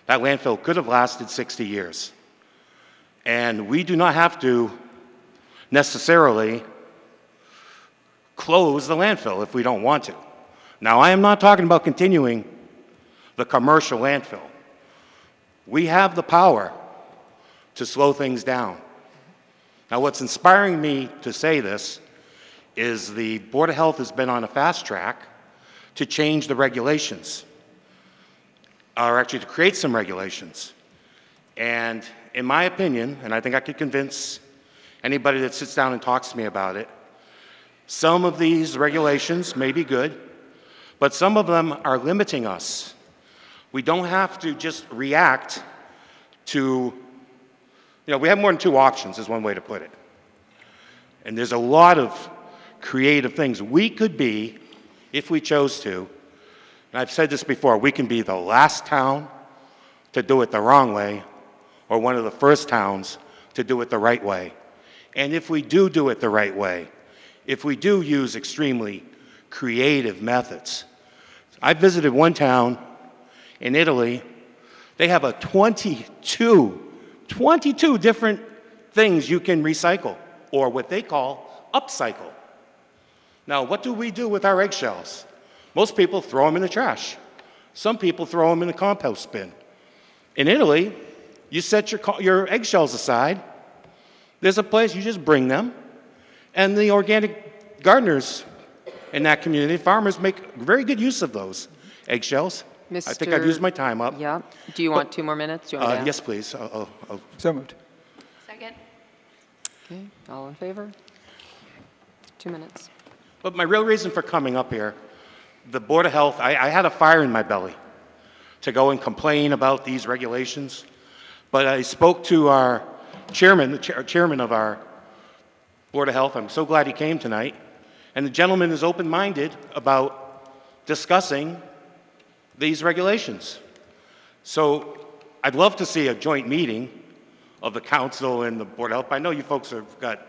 That landfill could have lasted 60 years. And we do not have to necessarily close the landfill if we don't want to. Now, I am not talking about continuing the commercial landfill. We have the power to slow things down. Now, what's inspiring me to say this is the Board of Health has been on a fast track to change the regulations, or actually to create some regulations. And in my opinion, and I think I could convince anybody that sits down and talks to me about it, some of these regulations may be good, but some of them are limiting us. We don't have to just react to, we have more than two options, is one way to put it. And there's a lot of creative things we could be if we chose to. And I've said this before, we can be the last town to do it the wrong way, or one of the first towns to do it the right way. And if we do it the right way, if we do use extremely creative methods. I visited one town in Italy. They have a 22 different things you can recycle, or what they call upcycle. Now, what do we do with our eggshells? Most people throw them in the trash. Some people throw them in the compost bin. In Italy, you set your eggshells aside. There's a place, you just bring them, and the organic gardeners in that community, farmers, make very good use of those eggshells. I think I've used my time up. Yeah. Do you want 2 more minutes? Do you want to yes, please. So moved. Second. Okay, all in favor? 2 minutes. But my real reason for coming up here, the Board of Health, I had a fire in my belly to go and complain about these regulations. But I spoke to our chairman, the chairman of our Board of Health. I'm so glad he came tonight. And the gentleman is open-minded about discussing these regulations. So I'd love to see a joint meeting of the council and the Board of Health. I know you folks have got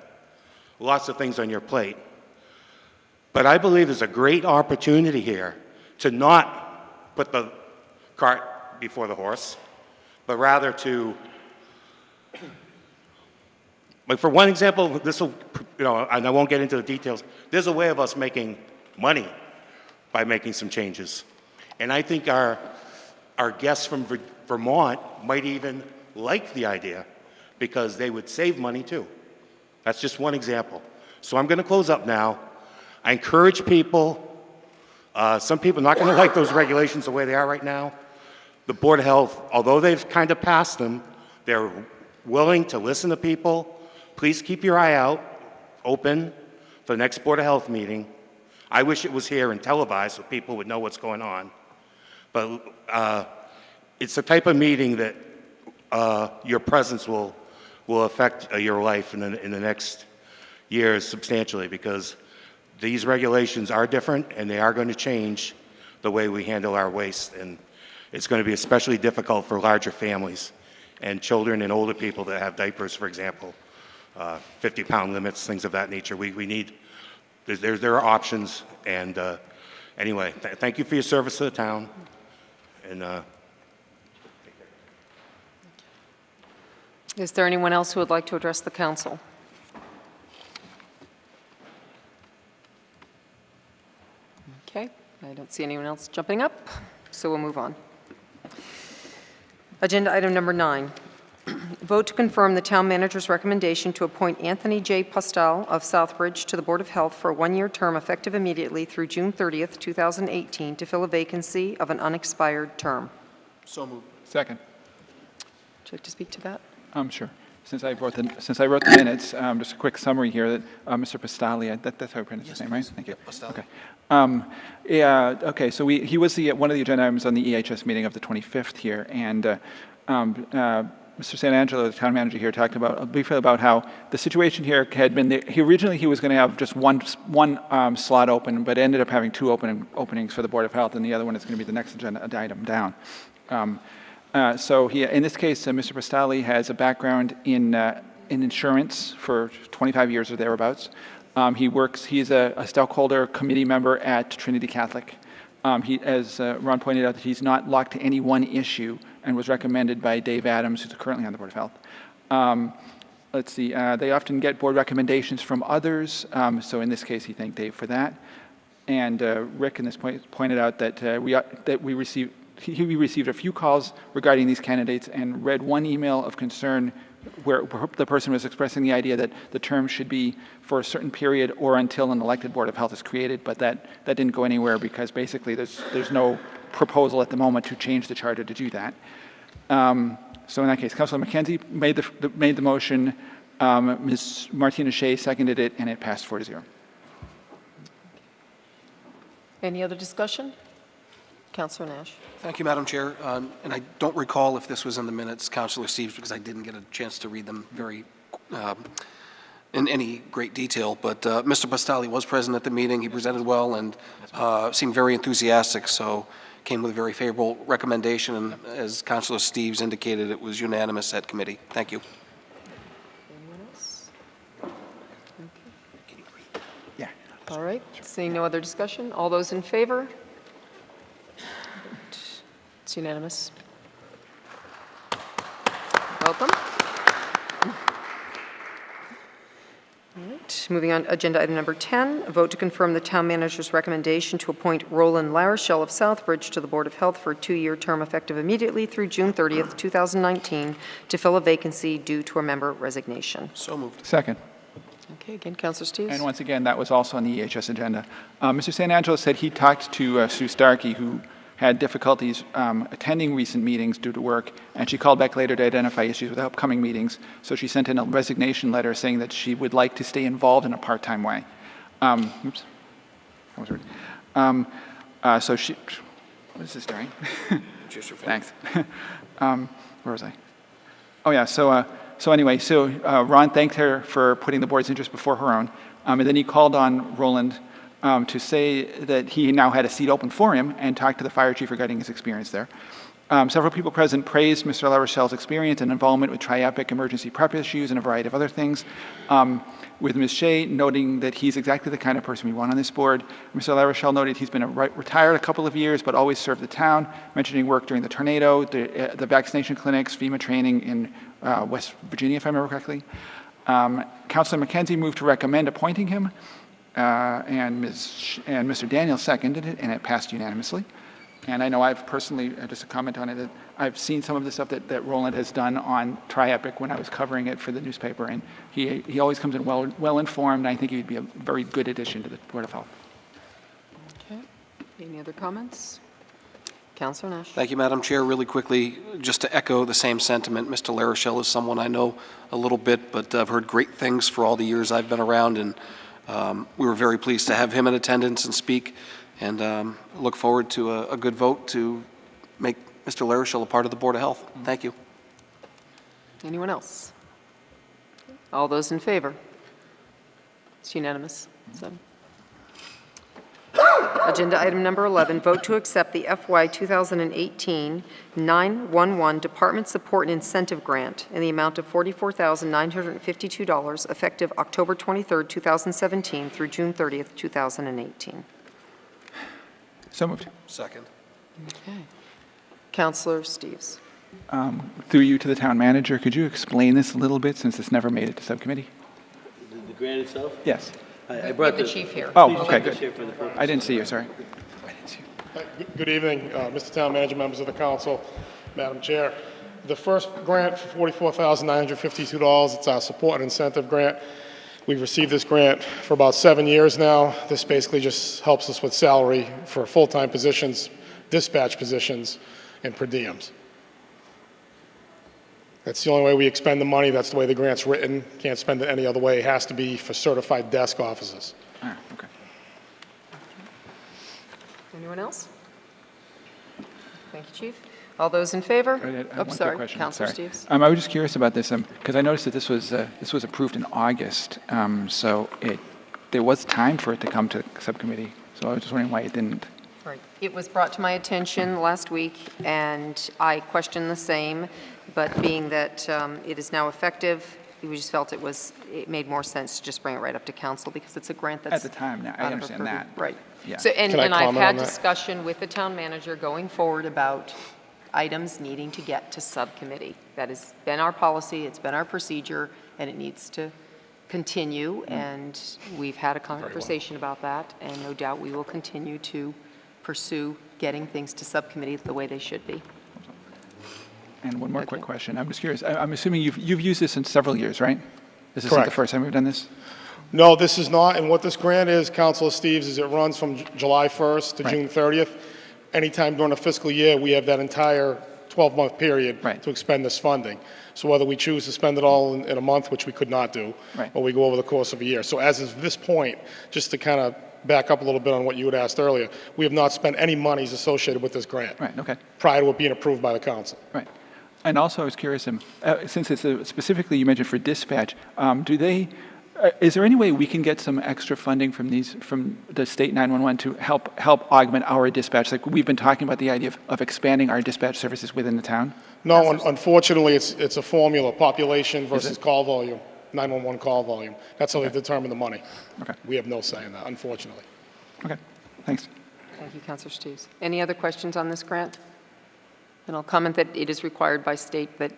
lots of things on your plate. But I believe there's a great opportunity here to not put the cart before the horse, but rather to, like for one example, this will, and I won't get into the details, there's a way of us making money by making some changes. And I think our guests from Vermont might even like the idea because they would save money too. That's just one example. So I'm going to close up now. I encourage people, some people are not going to like those regulations the way they are right now. The Board of Health, although they've kind of passed them, they're willing to listen to people. Please keep your eye out, open for the next Board of Health meeting. I wish it was here and televised so people would know what's going on. But it's the type of meeting that your presence will affect your life in the next years substantially, because these regulations are different and they are going to change the way we handle our waste. And it's going to be especially difficult for larger families and children and older people that have diapers, for example, 50-pound limits, things of that nature. We need, there are options. And anyway, thank you for your service to the town. And Is there anyone else who would like to address the council? Okay, I don't see anyone else jumping up, so we'll move on. Agenda item number 9. Vote to confirm the town manager's recommendation to appoint Anthony J. Postal of Southbridge to the Board of Health for a 1-year term effective immediately through June 30th, 2018, to fill a vacancy of an unexpired term. So moved. Second. Would you like to speak to that? Sure. Since I wrote the minutes, just a quick summary here that Mr. Pastali, that's how I pronounce his name, right? Thank you. Pastali. Okay. Okay. So he was one of the agenda items on the EHS meeting of the 25th here, and Mr. San Angelo, the town manager here, talked briefly about how the situation here had been. Originally he was going to have just one slot open, but ended up having 2 openings for the Board of Health, and the other one is going to be the next agenda item down. So in this case, Mr. Pastali has a background in insurance for 25 years or thereabouts. He's a stockholder committee member at Trinity Catholic. As Ron pointed out, that he's not locked to any one issue and was recommended by Dave Adams, who's currently on the Board of Health. Let's see, they often get board recommendations from others, so in this case, he thanked Dave for that. And Rick, in this point, pointed out that he received a few calls regarding these candidates and read one email of concern where the person was expressing the idea that the term should be for a certain period or until an elected Board of Health is created, but that didn't go anywhere because basically there's no proposal at the moment to change the charter to do that. So in that case, Councilor McKenzie made the motion, Ms. Martina Shea seconded it, and it passed 4-0. Any other discussion? Councilor Nash. Thank you, Madam Chair. And I don't recall if this was in the minutes, Councilor Steves, because I didn't get a chance to read them in any great detail. But Mr. Pastali was present at the meeting. He presented well and seemed very enthusiastic, so came with a very favorable recommendation. And as Councilor Steves indicated, it was unanimous at committee. Thank you. Anyone else? Can you read? Yeah. All right, seeing no other discussion, all those in favor? It's unanimous. Welcome. All right, moving on, agenda item number 10, a vote to confirm the town manager's recommendation to appoint Roland Larishell of Southbridge to the Board of Health for a 2-year term effective immediately through June 30th, 2019, to fill a vacancy due to a member resignation. So moved. Second. Okay, again, Councilor Steves. And once again, that was also on the EHS agenda. Mr. San Angelo said he talked to Sue Starkey, who had difficulties attending recent meetings due to work, and she called back later to identify issues with upcoming meetings. So she sent in a resignation letter saying that she would like to stay involved in a part-time way. Oops, that was weird. So she, what is this doing? Thanks. Where was I? Oh yeah. So anyway, Ron thanked her for putting the board's interest before her own, and then he called on Roland to say that he now had a seat open for him and talked to the fire chief regarding his experience there. Several people present praised Mr. LaRochelle's experience and involvement with tri-epic emergency prep issues and a variety of other things. With Ms. Shea noting that he's exactly the kind of person we want on this board. Mr. LaRochelle noted he's been retired a couple of years, but always served the town, mentioning work during the tornado, the vaccination clinics, FEMA training in West Virginia, if I remember correctly. Councilor McKenzie moved to recommend appointing him, and Mr. Daniels seconded it, and it passed unanimously. And I know I've personally, just a comment on it, that I've seen some of the stuff that Roland has done on Tri-Epic when I was covering it for the newspaper, and he always comes in well informed. I think he'd be a very good addition to the Board of Health. Okay. Any other comments? Councilor Nash. Thank you, Madam Chair. Really quickly, just to echo the same sentiment, Mr. LaRochelle is someone I know a little bit, but I've heard great things for all the years I've been around, and we were very pleased to have him in attendance and speak, and look forward to a good vote to make Mr. LaRochelle a part of the Board of Health. Thank you. Anyone else? All those in favor? It's unanimous. 7. Agenda item number 11, vote to accept the FY 2018 911 Department Support and Incentive Grant in the amount of $44,952 effective October 23, 2017 through June 30, 2018. So moved. Second. Okay. Councilor Steves. Through you to the town manager, could you explain this a little bit since it's never made it to subcommittee? The grant itself? Yes. I brought the chief here. Oh, okay, good. For the purpose. I didn't see you, sorry. Good evening, Mr. Town Manager, members of the council, Madam Chair. The first grant for $44,952, it's our support and incentive grant. We've received this grant for about 7 years now. This basically just helps us with salary for full-time positions, dispatch positions, and per diems. That's the only way we expend the money. That's the way the grant's written. Can't spend it any other way. It has to be for certified desk officers. Ah, okay. Anyone else? Thank you, Chief. All those in favor? I have Oh, one quick sorry, question. Councilor Sorry. Steves. I was just curious about this because I noticed that this was approved in August, so there was time for it to come to subcommittee. So I was just wondering why it didn't. Right. It was brought to my attention last week, and I questioned the same, but being that it is now effective, we just felt it made more sense to just bring it right up to council because it's a grant that's At the time, now, I out of understand purview. that. Right. Yeah. So, and Can I I've comment had on that? discussion with the town manager going forward about items needing to get to subcommittee. That has been our policy, it's been our procedure, and it needs to continue, and we've had a conversation about that, and no doubt we will continue to pursue getting things to subcommittee the way they should be. And one more Okay. quick question. I'm just curious. I'm assuming you've used this in several years, right? This isn't the Correct. first time we've done this? No, this is not, and what this grant is, Councilor Steves, is it runs from July 1st to Right. June 30th. Anytime during a fiscal year, we have that entire 12-month period Right. to expend this funding. So whether we choose to spend it all in a month, which we could not do, Right. or we go over the course of a year. So as of this point, just to kind of back up a little bit on what you had asked earlier, we have not spent any monies associated with this grant Right, okay. prior to it being approved by the council. Right. And also, I was curious, since it's specifically you mentioned for dispatch, is there any way we can get some extra funding from the state 911 to help augment our dispatch? Like we've been talking about the idea of expanding our dispatch services within the town. No, unfortunately, it's a formula, population versus call volume, 911 call volume. That's how they determine the money. Okay. We have no say in that, unfortunately. Okay. Thanks. Thank you, Councilor Steves. Any other questions on this grant? And I'll comment that it is required by state that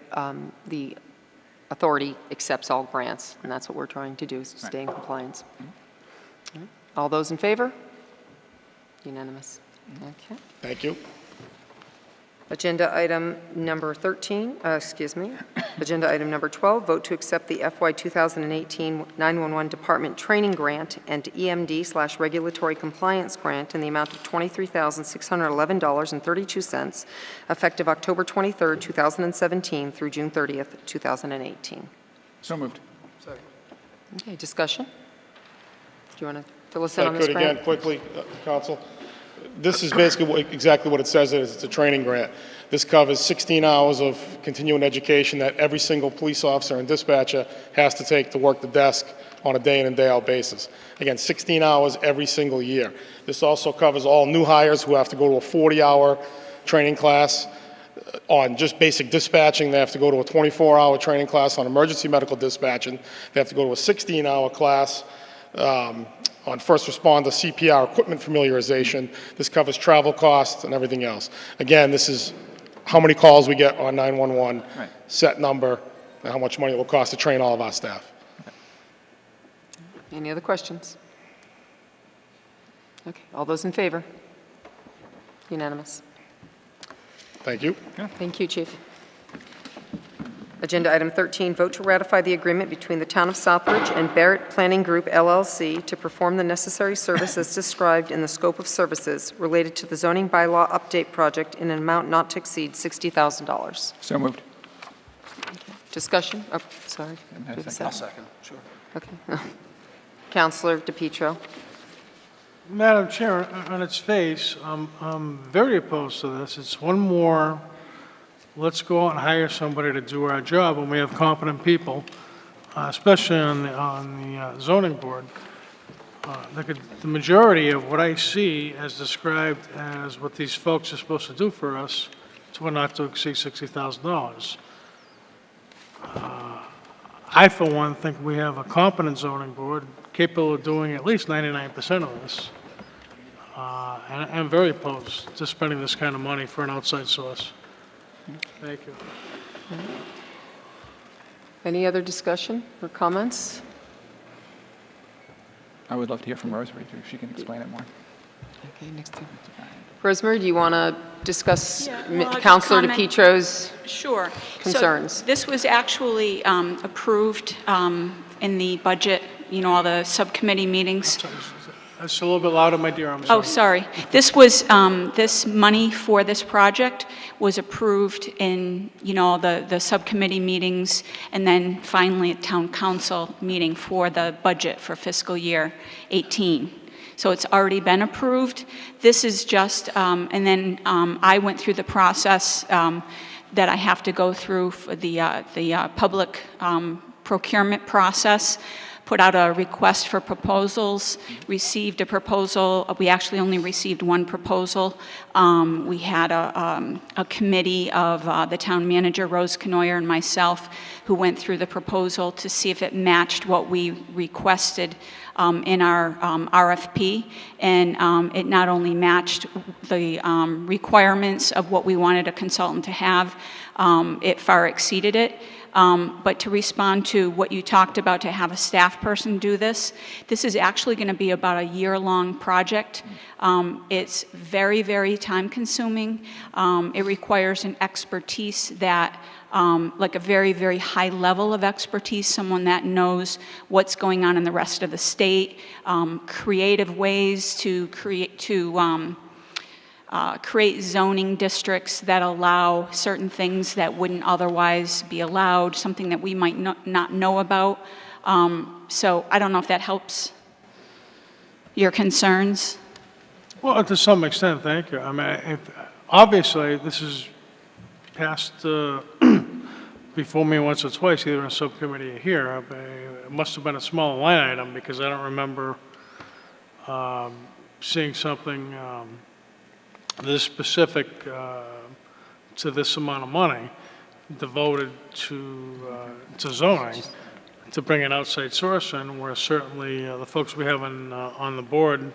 the authority accepts all grants, and that's what we're trying to do, is to stay in compliance. All right. All those in favor? Unanimous. Okay. Thank you. Agenda item number 13, Agenda item number 12, vote to accept the FY 2018 911 Department Training Grant and EMD/Regulatory Compliance Grant in the amount of $23,611.32, effective October 23, 2017 through June 30, 2018. So moved. Okay, discussion? Do you want to fill us If in I on this could grant? again, quickly, Council. This is basically exactly what it says it is. It's a training grant. This covers 16 hours of continuing education that every single police officer and dispatcher has to take to work the desk on a day-in and day-out basis. Again, 16 hours every single year. This also covers all new hires who have to go to a 40-hour training class. on just basic dispatching. They have to go to a 24-hour training class on emergency medical dispatching. They have to go to a 16-hour class on first responder CPR equipment familiarization. This covers travel costs and everything else. Again, this is how many calls we get on 911, Right. set number, and how much money it will cost to train all of our staff. Any other questions? Okay, all those in favor? Unanimous. Thank you. Thank you, Chief. Agenda item 13, vote to ratify the agreement between the Town of Southbridge and Barrett Planning Group, LLC, to perform the necessary services described in the scope of services related to the zoning bylaw update project in an amount not to exceed $60,000. So moved. Discussion? Oh, sorry. Do you have a I'll second, sure. Okay. Counselor DePietro. Madam Chair, on its face, I'm very opposed to this. It's one more, let's go out and hire somebody to do our job when we have competent people, especially on the zoning board. The majority of what I see as described as what these folks are supposed to do for us is not to exceed $60,000. I, for one, think we have a competent zoning board capable of doing at least 99% of this. And I'm very opposed to spending this kind of money for an outside source. Thank you. Any other discussion or comments? I would love to hear from Rosemary, too, if she can explain it more. Okay, next time. Rosemary, do you want to discuss I'll just Counselor comment. DePietro's Sure. concerns? So this was actually approved in the budget, all the subcommittee meetings. That's a little bit louder, my dear, I'm sorry. Oh, sorry. This was, this money for this project was approved in, the subcommittee meetings, and then finally at town council meeting for the budget for fiscal year 18. So it's already been approved. This is just, and then I went through the process that I have to go through for the public procurement process, put out a request for proposals, received a proposal. We actually only received one proposal. We had a committee of the town manager, Rose Canoyer, and myself, who went through the proposal to see if it matched what we requested in our RFP, and it not only matched the requirements of what we wanted a consultant to have, it far exceeded it. But to respond to what you talked about, to have a staff person do this, this is actually going to be about a year-long project. It's very, very time-consuming. It requires an expertise that, like a very, very high level of expertise, someone that knows what's going on in the rest of the state, creative ways to create zoning districts that allow certain things that wouldn't otherwise be allowed, something that we might not know about. So I don't know if that helps your concerns. Well, to some extent, thank you. I mean, obviously, this is passed before me once or twice, either in subcommittee or here. It must have been a small line item because I don't remember seeing something this specific to this amount of money devoted to zoning, to bring an outside source in, where certainly the folks we have on the board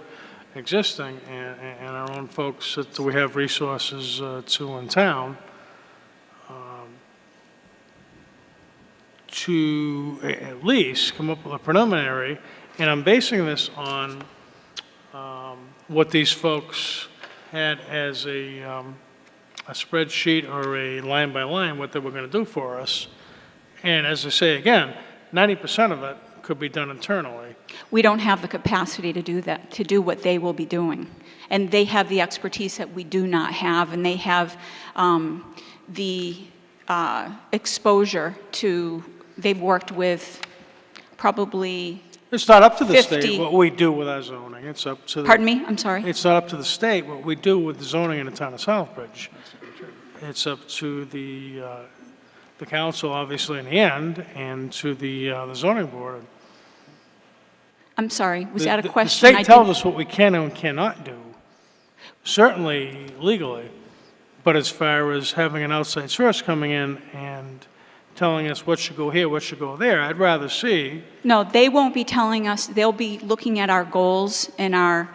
existing and our own folks that we have resources to in town, to at least come up with a preliminary, and I'm basing this on what these folks had as a spreadsheet or a line by line, what they were going to do for us. And as I say again, 90% of it could be done internally. We don't have the capacity to do that, to do what they will be doing. And they have the expertise that we do not have, and they have the exposure to, they've worked with probably It's not up to the 50. state what we do with our zoning. It's up to the... Pardon me? I'm sorry? It's not up to the state what we do with the zoning in the town of Southbridge. It's up to the council, obviously, in the end, and to the zoning board. I'm sorry, was that a The question? state tells us what we can and cannot do, certainly legally, But as far as having an outside source coming in and telling us what should go here, what should go there, I'd rather see. No, they won't be telling us. They'll be looking at our goals in our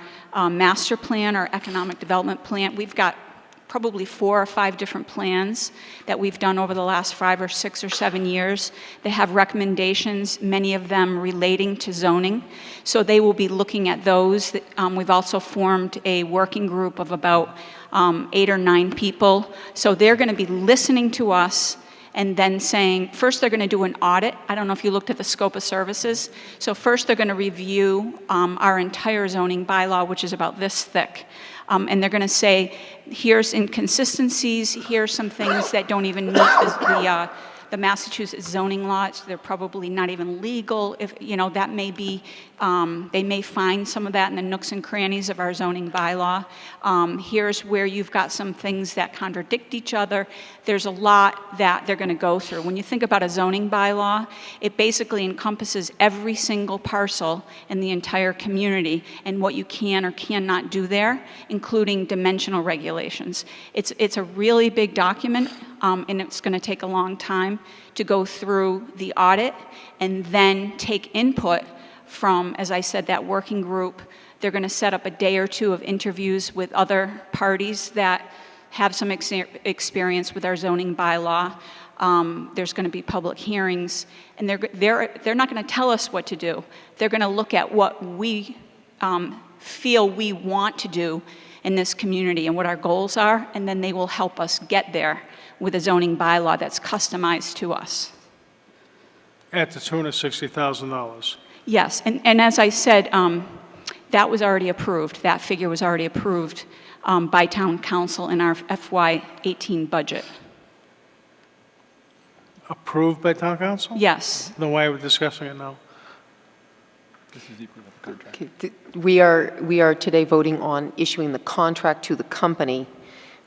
master plan, our economic development plan. We've got probably 4 or 5 different plans that we've done over the last 5 or 6 or 7 years. They have recommendations, many of them relating to zoning. So they will be looking at those. We've also formed a working group of about 8 or 9 people. So they're going to be listening to us and then saying, first they're going to do an audit. I don't know if you looked at the scope of services. So first they're going to review our entire zoning bylaw, which is about this thick. And they're going to say, here's inconsistencies, here's some things that don't even meet the Massachusetts zoning laws. They're probably not even legal. If that may be, they may find some of that in the nooks and crannies of our zoning bylaw. Here's where you've got some things that contradict each other. There's a lot that they're going to go through. When you think about a zoning bylaw, it basically encompasses every single parcel in the entire community and what you can or cannot do there, including dimensional regulations. It's a really big document, and it's going to take a long time to go through the audit and then take input from, as I said, that working group. They're going to set up a day or 2 of interviews with other parties that have some experience with our zoning bylaw. There's going to be public hearings, and they're not going to tell us what to do. They're going to look at what we feel we want to do in this community and what our goals are, and then they will help us get there with a zoning bylaw that's customized to us. At the tune of $60,000. Yes, and as I said, that was already approved. That figure was already approved by town council in our FY18 budget. Approved by town council? Yes. Then why are we discussing it now? Okay, we are today voting on issuing the contract to the company.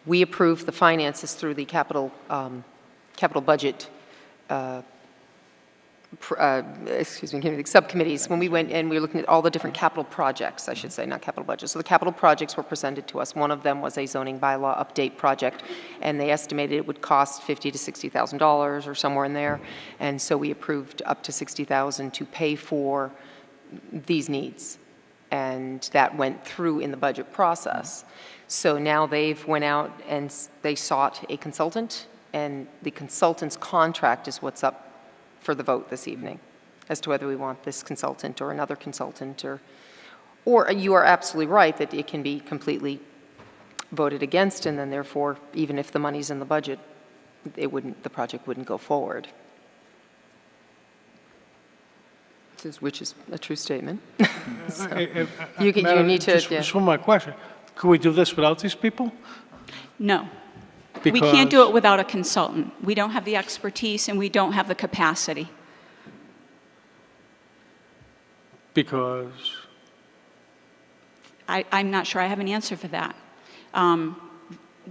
We approved the finances through the capital budget, the subcommittees, when we went and we were looking at all the different capital projects, I should say, not capital budgets. So the capital projects were presented to us. One of them was a zoning bylaw update project, and they estimated it would cost $50,000 to $60,000 or somewhere in there. And so we approved up to $60,000 to pay for these needs. And that went through in the budget process. So now they've went out and they sought a consultant, and the consultant's contract is what's up for the vote this evening as to whether we want this consultant or another consultant, or you are absolutely right that it can be completely voted against, and then therefore, even if the money's in the budget, the project wouldn't go forward. Which is a true statement. So, you need to. Just one more question. Could we do this without these people? No. Because we can't do it without a consultant. We don't have the expertise and we don't have the capacity. Because? I'm not sure I have an answer for that.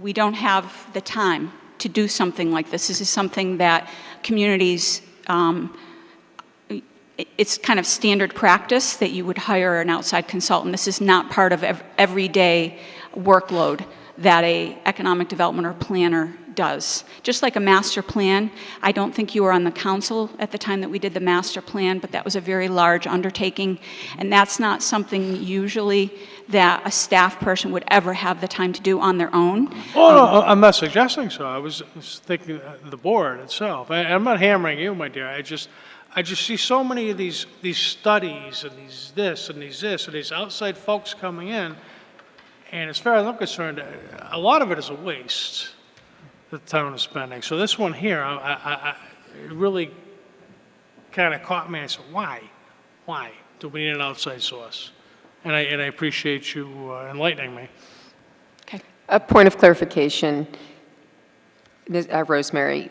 We don't have the time to do something like this. This is something that communities, it's kind of standard practice that you would hire an outside consultant. This is not part of everyday workload that a economic development or planner does. Just like a master plan, I don't think you were on the council at the time that we did the master plan, but that was a very large undertaking, and that's not something usually that a staff person would ever have the time to do on their own. Oh, no, I'm not suggesting so. I was thinking the board itself. I'm not hammering you, my dear. I just see so many of these studies and these this and these outside folks coming in. And as far as I'm concerned, a lot of it is a waste that the town is spending. So this one here, it really kind of caught me. I said, why? Why do we need an outside source? And I appreciate you enlightening me. Okay. A point of clarification, Rosemary,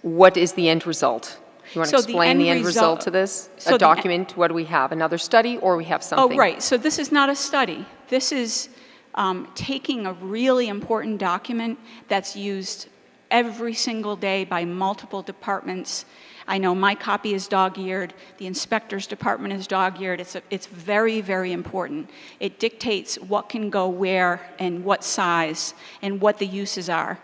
what is the end result? You want to explain the end result to this? A document, what do we have? Another study, or we have something? Oh, right. So this is not a study. This is taking a really important document that's used every single day by multiple departments. I know my copy is dog-eared, the inspector's department is dog-eared. It's very, very important. It dictates what can go where and what size and what the uses are.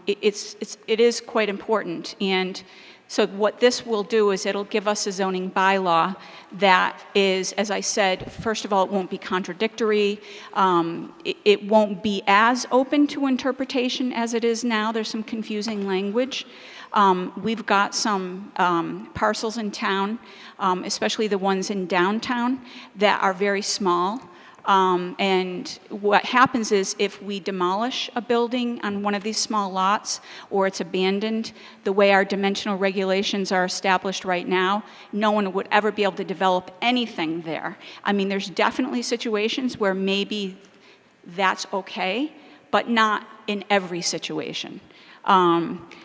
It is quite important. And so what this will do is it'll give us a zoning bylaw that is, as I said, first of all, it won't be contradictory. It won't be as open to interpretation as it is now. There's some confusing language. We've got some parcels in town, especially the ones in downtown, that are very small. And what happens is if we demolish a building on one of these small lots or it's abandoned, the way our dimensional regulations are established right now, no one would ever be able to develop anything there. I mean, there's definitely situations where maybe that's okay, but not in every situation.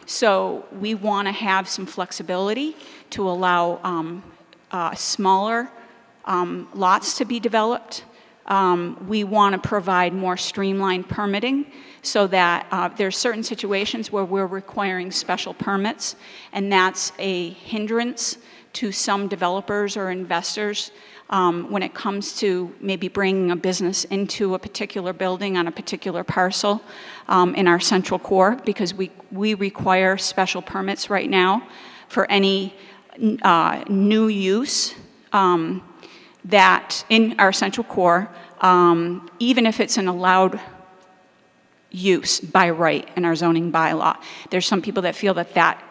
So we want to have some flexibility to allow smaller lots to be developed. We want to provide more streamlined permitting so that there's certain situations where we're requiring special permits, and that's a hindrance to some developers or investors when it comes to maybe bringing a business into a particular building on a particular parcel in our central core, because we require special permits right now for any new use that in our central core, even if it's an allowed use by right in our zoning bylaw. There's some people that feel that that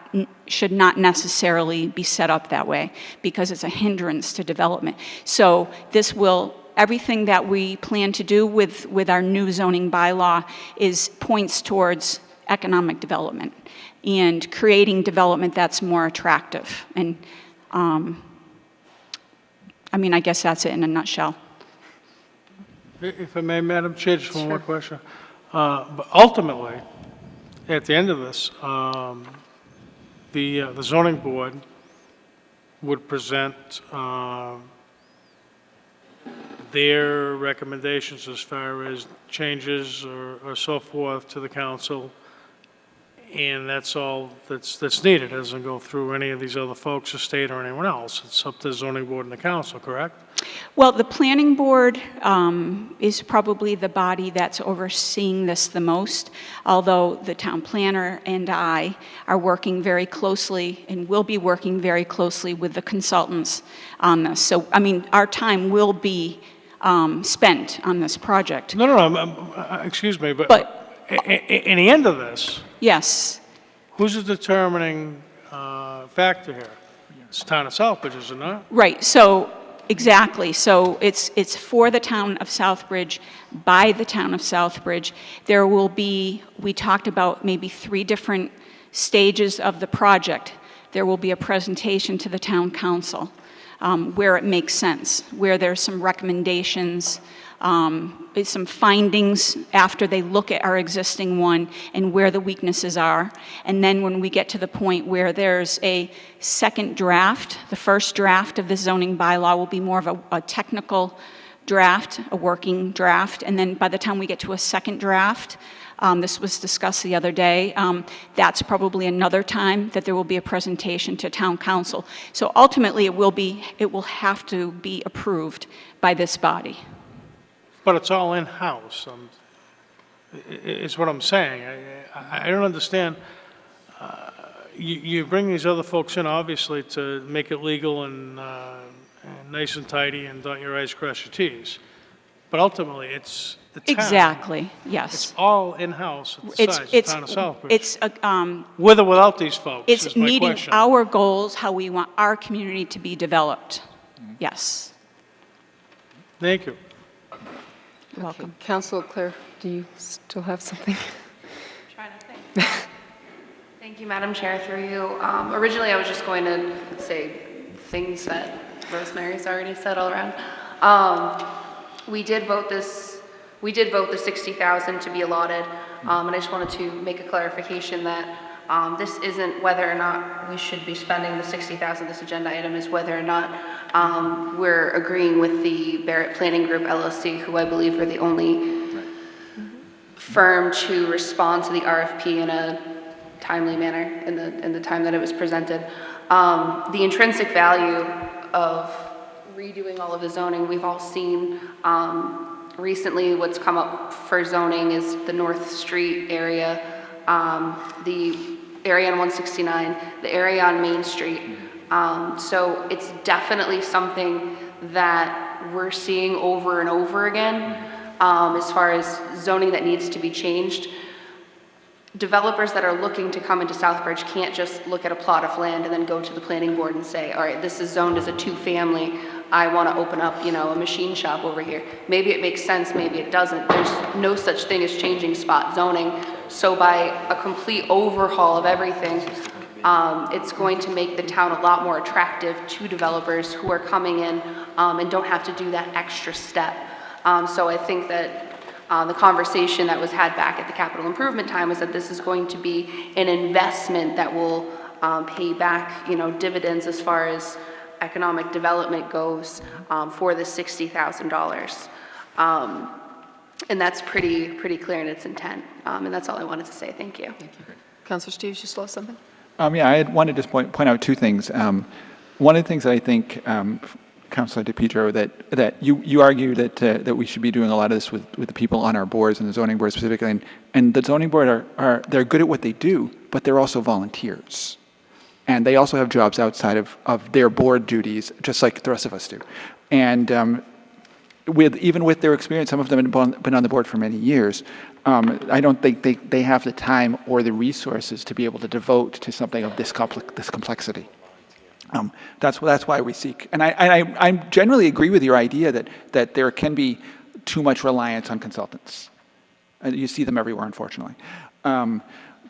should not necessarily be set up that way because it's a hindrance to development. So this will, everything that we plan to do with our new zoning bylaw is points towards economic development and creating development that's more attractive. And I mean, I guess that's it in a nutshell. If I may, Madam Chair, just one more question. But ultimately, at the end of this, the zoning board would present their recommendations as far as changes or so forth to the council, and that's all that's needed. It doesn't go through any of these other folks, the state or anyone else. It's up to the zoning board and the council, correct? Well, the planning board is probably the body that's overseeing this the most, although the town planner and I are working very closely and will be working very closely with the consultants on this. So, I mean, our time will be spent on this project. No, excuse me, but in the end of this, yes, who's the determining factor here? It's the town of Southbridge, is it not? right. So exactly. So it's for the town of Southbridge, by the town of Southbridge. There will be, we talked about maybe 3 different stages of the project. There will be a presentation to the town council where it makes sense, where there's some recommendations, some findings after they look at our existing one and where the weaknesses are. And then when we get to the point where there's a second draft, the first draft of the zoning bylaw will be more of a technical draft, a working draft. And then by the time we get to a second draft, this was discussed the other day, that's probably another time that there will be a presentation to town council. So ultimately it will have to be approved by this body. But it's all in-house, is what I'm saying. I don't understand. You bring these other folks in, obviously, to make it legal and nice and tidy and dot your I's, cross your T's. But ultimately, it's the town. Exactly, yes. It's all in-house at the size, the town of Southbridge. It's with or without these folks, it's is my meeting question. our goals, how we want our community to be developed. Yes. Thank you. You're welcome. Councilor Claire, do you still have something? Trying to think. Thank you, Madam Chair, through you. Originally, I was just going to say things that Rosemary's already said all around. We did vote this. We did vote the $60,000 to be allotted, and I just wanted to make a clarification that this isn't whether or not we should be spending the $60,000. This agenda item is whether or not we're agreeing with the Barrett Planning Group LLC, who I believe are the only firm to respond to the RFP in a timely manner in the time that it was presented. The intrinsic value of redoing all of the zoning, we've all seen recently what's come up for zoning is the North Street area, the area on 169, the area on Main Street. So it's definitely something that we're seeing over and over again as far as zoning that needs to be changed. Developers that are looking to come into Southbridge can't just look at a plot of land and then go to the planning board and say, all right, this is zoned as a 2-family. I want to open up, you know, a machine shop over here. Maybe it makes sense, maybe it doesn't. There's no such thing as changing spot zoning. So by a complete overhaul of everything, it's going to make the town a lot more attractive to developers who are coming in and don't have to do that extra step. So I think that the conversation that was had back at the capital improvement time was that this is going to be an investment that will pay back, you know, dividends as far as economic development goes for the $60,000. And that's pretty clear in its intent. And that's all I wanted to say. Thank you. Councilor Steves, you still have something? Yeah, I had wanted to point out two things. One of the things that I think, Councilor DePietro, that you argue that we should be doing a lot of this with the people on our boards and the zoning board specifically, and the zoning board they're good at what they do, but they're also volunteers. And they also have jobs outside of their board duties, just like the rest of us do. And even with their experience, some of them have been on the board for many years, I don't think they have the time or the resources to be able to devote to something of this complexity. That's why we seek. And I generally agree with your idea that there can be too much reliance on consultants. You see them everywhere, unfortunately.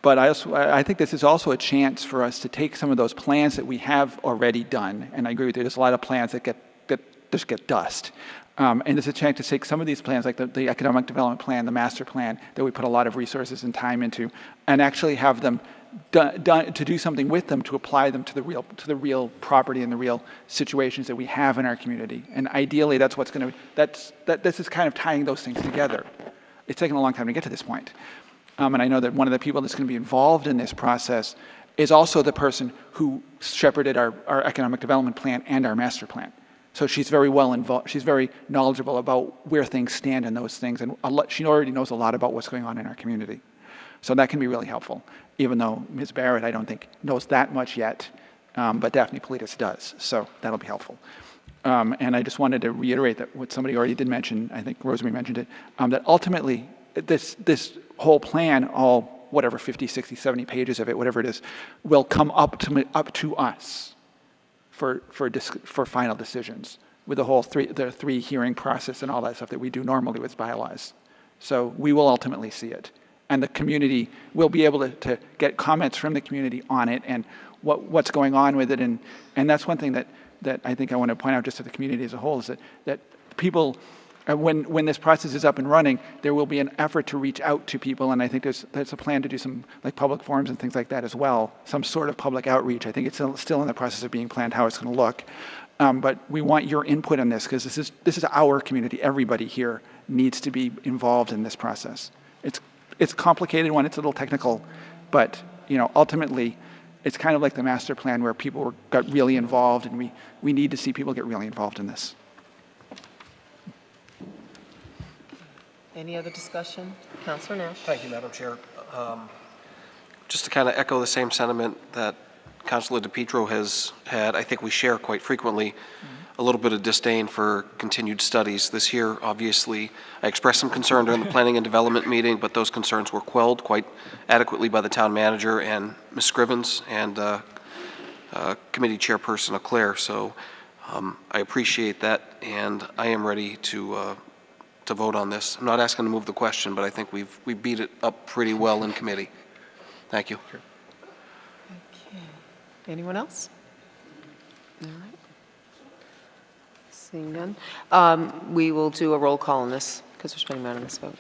But I think this is also a chance for us to take some of those plans that we have already done, and I agree with you, there's a lot of plans that just get dust. And there's a chance to take some of these plans, like the economic development plan, the master plan, that we put a lot of resources and time into, and actually have them done to do something with them, to apply them to the real property and the real situations that we have in our community. And ideally, that's what's going to this is kind of tying those things together. It's taken a long time to get to this point. And I know that one of the people that's going to be involved in this process is also the person who shepherded our economic development plan and our master plan. So she's very well involved. She's very knowledgeable about where things stand in those things, and she already knows a lot about what's going on in our community. So that can be really helpful, even though Ms. Barrett, I don't think, knows that much yet, but Daphne Politis does. So that'll be helpful. And I just wanted to reiterate that what somebody already did mention, I think Rosemary mentioned it, that ultimately this whole plan, all whatever 50, 60, 70 pages of it, whatever it is, will come up to us for final decisions with the three hearing process and all that stuff that we do normally with bylaws. So we will ultimately see it, and the community will be able to get comments from the community on it and what's going on with it, and that's one thing that I think I want to point out just to the community as a whole is that people. When this process is up and running, there will be an effort to reach out to people, and I think there's a plan to do some like public forums and things like that as well, some sort of public outreach. I think it's still in the process of being planned how it's going to look, but we want your input on this because this is our community. Everybody here needs to be involved in this process. It's a complicated one. It's a little technical, but ultimately, it's kind of like the master plan where people got really involved, and we need to see people get really involved in this. Any other discussion? Councilor Nash. Thank you, Madam Chair. Just to kind of echo the same sentiment that Councilor DePietro has had, I think we share quite frequently a little bit of disdain for continued studies. This year, obviously, I expressed some concern during the Planning and Development meeting, but those concerns were quelled quite adequately by the town manager and Ms. Scrivens and committee chairperson Leclerc. So I appreciate that, and I am ready to vote on this. I'm not asking to move the question, but I think we beat it up pretty well in committee. Thank you. Okay. Anyone else? All right. Seeing none. We will do a roll call on this because we're spending time on this vote.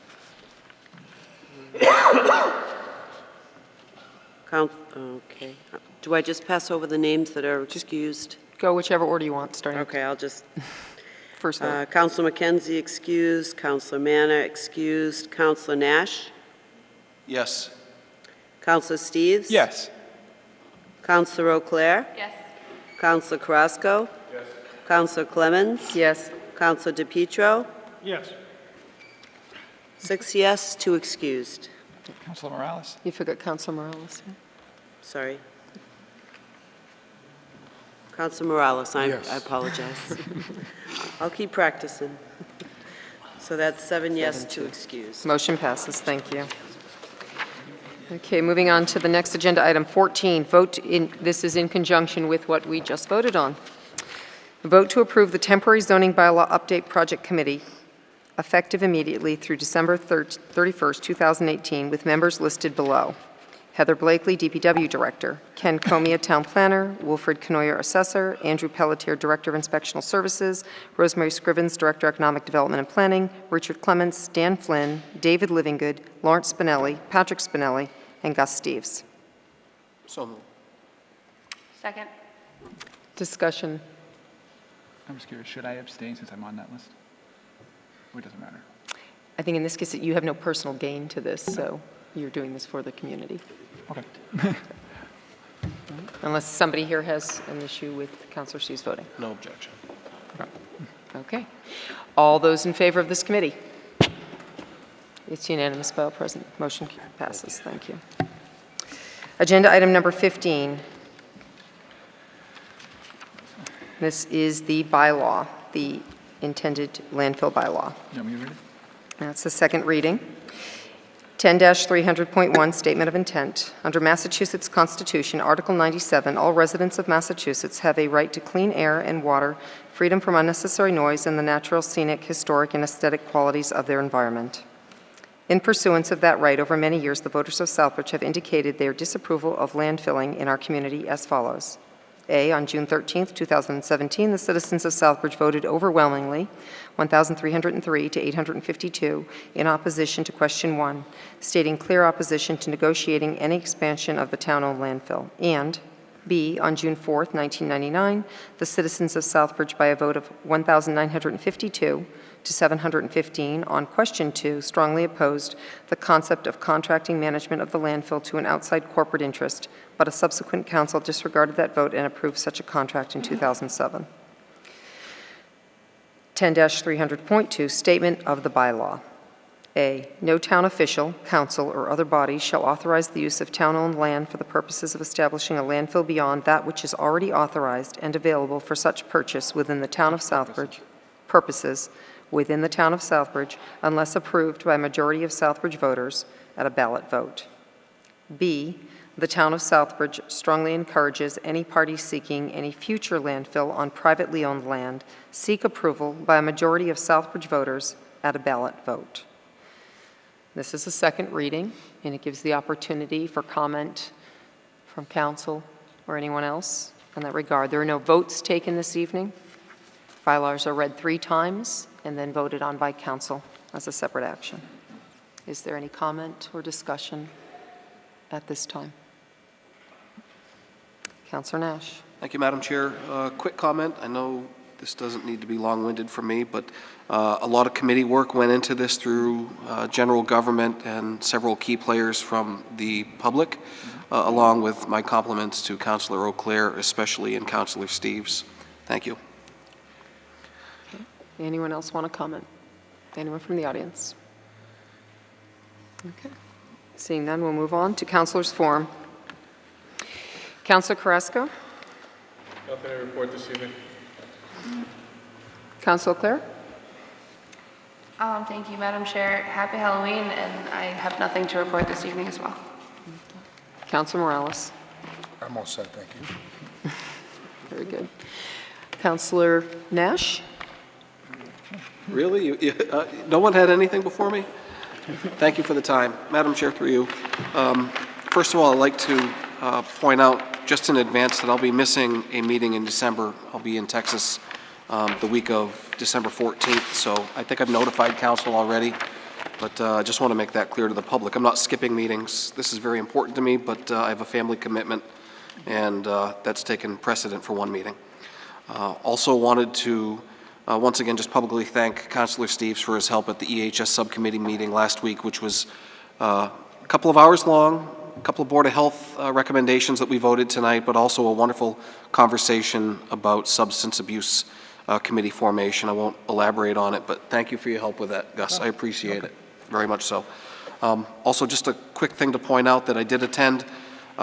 Okay. Do I just pass over the names that are excused? Go whichever order you want, starting. Okay, I'll just. First vote. Councilor McKenzie excused, Councilor Manna excused, Councilor Nash, Yes. Councilor Steves? Yes. Councilor Eau Claire? Yes. Counselor Carrasco? Yes. Counselor Clemens? Yes. Counselor DePietro? Yes. 6 yes, 2 excused. Councilor Morales? You forgot Council Morales. Sorry. Counselor Morales, I Yes. apologize. I'll keep practicing. So that's 7 yes, 2 excused. Motion passes. Thank you. Okay, moving on to the next agenda item, 14. This is in conjunction with what we just voted on. Vote to approve the temporary zoning bylaw update project committee effective immediately through December 31st, 2018, with members listed below. Heather Blakely, DPW Director; Ken Comia, Town Planner; Wilfred Canoyer, Assessor; Andrew Pelletier, Director of Inspectional Services; Rosemary Scrivens, Director, Economic Development and Planning; Richard Clements, Dan Flynn, David Livingood, Lawrence Spinelli, Patrick Spinelli, and Gus Steves. So moved. Second. Discussion. I'm just curious, should I abstain since I'm on that list? Or it doesn't matter? I think in this case, you have no personal gain to this, so you're doing this for the community. Okay. Unless somebody here has an issue with Councilor Steves voting. No objection. Okay. All those in favor of this committee? It's unanimous by all present. Motion passes. Thank you. Agenda item number 15. This is the bylaw, the intended landfill bylaw. You want me to read it? That's the second reading. 10-300.1 Statement of Intent. Under Massachusetts Constitution, Article 97, all residents of Massachusetts have a right to clean air and water, freedom from unnecessary noise, and the natural, scenic, historic, and aesthetic qualities of their environment. In pursuance of that right, over many years, the voters of Southbridge have indicated their disapproval of landfilling in our community as follows. A, on June 13, 2017, the citizens of Southbridge voted overwhelmingly, 1,303 to 852, in opposition to question 1, stating clear opposition to negotiating any expansion of the town-owned landfill. And B, on June 4, 1999, the citizens of Southbridge, by a vote of 1,952 to 715 on question 2, strongly opposed the concept of contracting management of the landfill to an outside corporate interest, but a subsequent council disregarded that vote and approved such a contract in 2007. 10-300.2 Statement of the Bylaw. A, no town official, council, or other body shall authorize the use of town-owned land for the purposes of establishing a landfill beyond that which is already authorized and available for such purchase within the town of Southbridge, purposes within the town of Southbridge, unless approved by a majority of Southbridge voters at a ballot vote. B, the town of Southbridge strongly encourages any party seeking any future landfill on privately owned land seek approval by a majority of Southbridge voters at a ballot vote. This is a second reading, and it gives the opportunity for comment from council or anyone else in that regard. There are no votes taken this evening. Bylaws are read 3 times and then voted on by council as a separate action. Is there any comment or discussion at this time? Councilor Nash. Thank you, Madam Chair. Quick comment. I know this doesn't need to be long-winded for me, but a lot of committee work went into this through general government and several key players from the public, along with my compliments to Councilor Eau Claire, especially, and Councilor Steves. Thank you. Okay. Anyone else want to comment? Anyone from the audience? Okay. Seeing none, we'll move on to Councilor's Forum. Councilor Carrasco? Nothing to report this evening. Councilor Claire? Thank you, Madam Chair. Happy Halloween, and I have nothing to report this evening as well. Councilor Morales? I'm all set, thank you. Very good. Councilor Nash? Really? No one had anything before me? Thank you for the time. Madam Chair, through you. First of all, I'd like to point out just in advance that I'll be missing a meeting in December. I'll be in Texas the week of December 14th, so I think I've notified council already, but I just want to make that clear to the public. I'm not skipping meetings. This is very important to me, but I have a family commitment, and that's taken precedent for one meeting. Also wanted to once again just publicly thank Councilor Steves for his help at the EHS subcommittee meeting last week, which was a couple of hours long, couple of Board of Health recommendations that we voted tonight, but also a wonderful conversation about substance abuse committee formation. I won't elaborate on it, but thank you for your help with that, Gus. I appreciate it very much so. Also, just a quick thing to point out that I did attend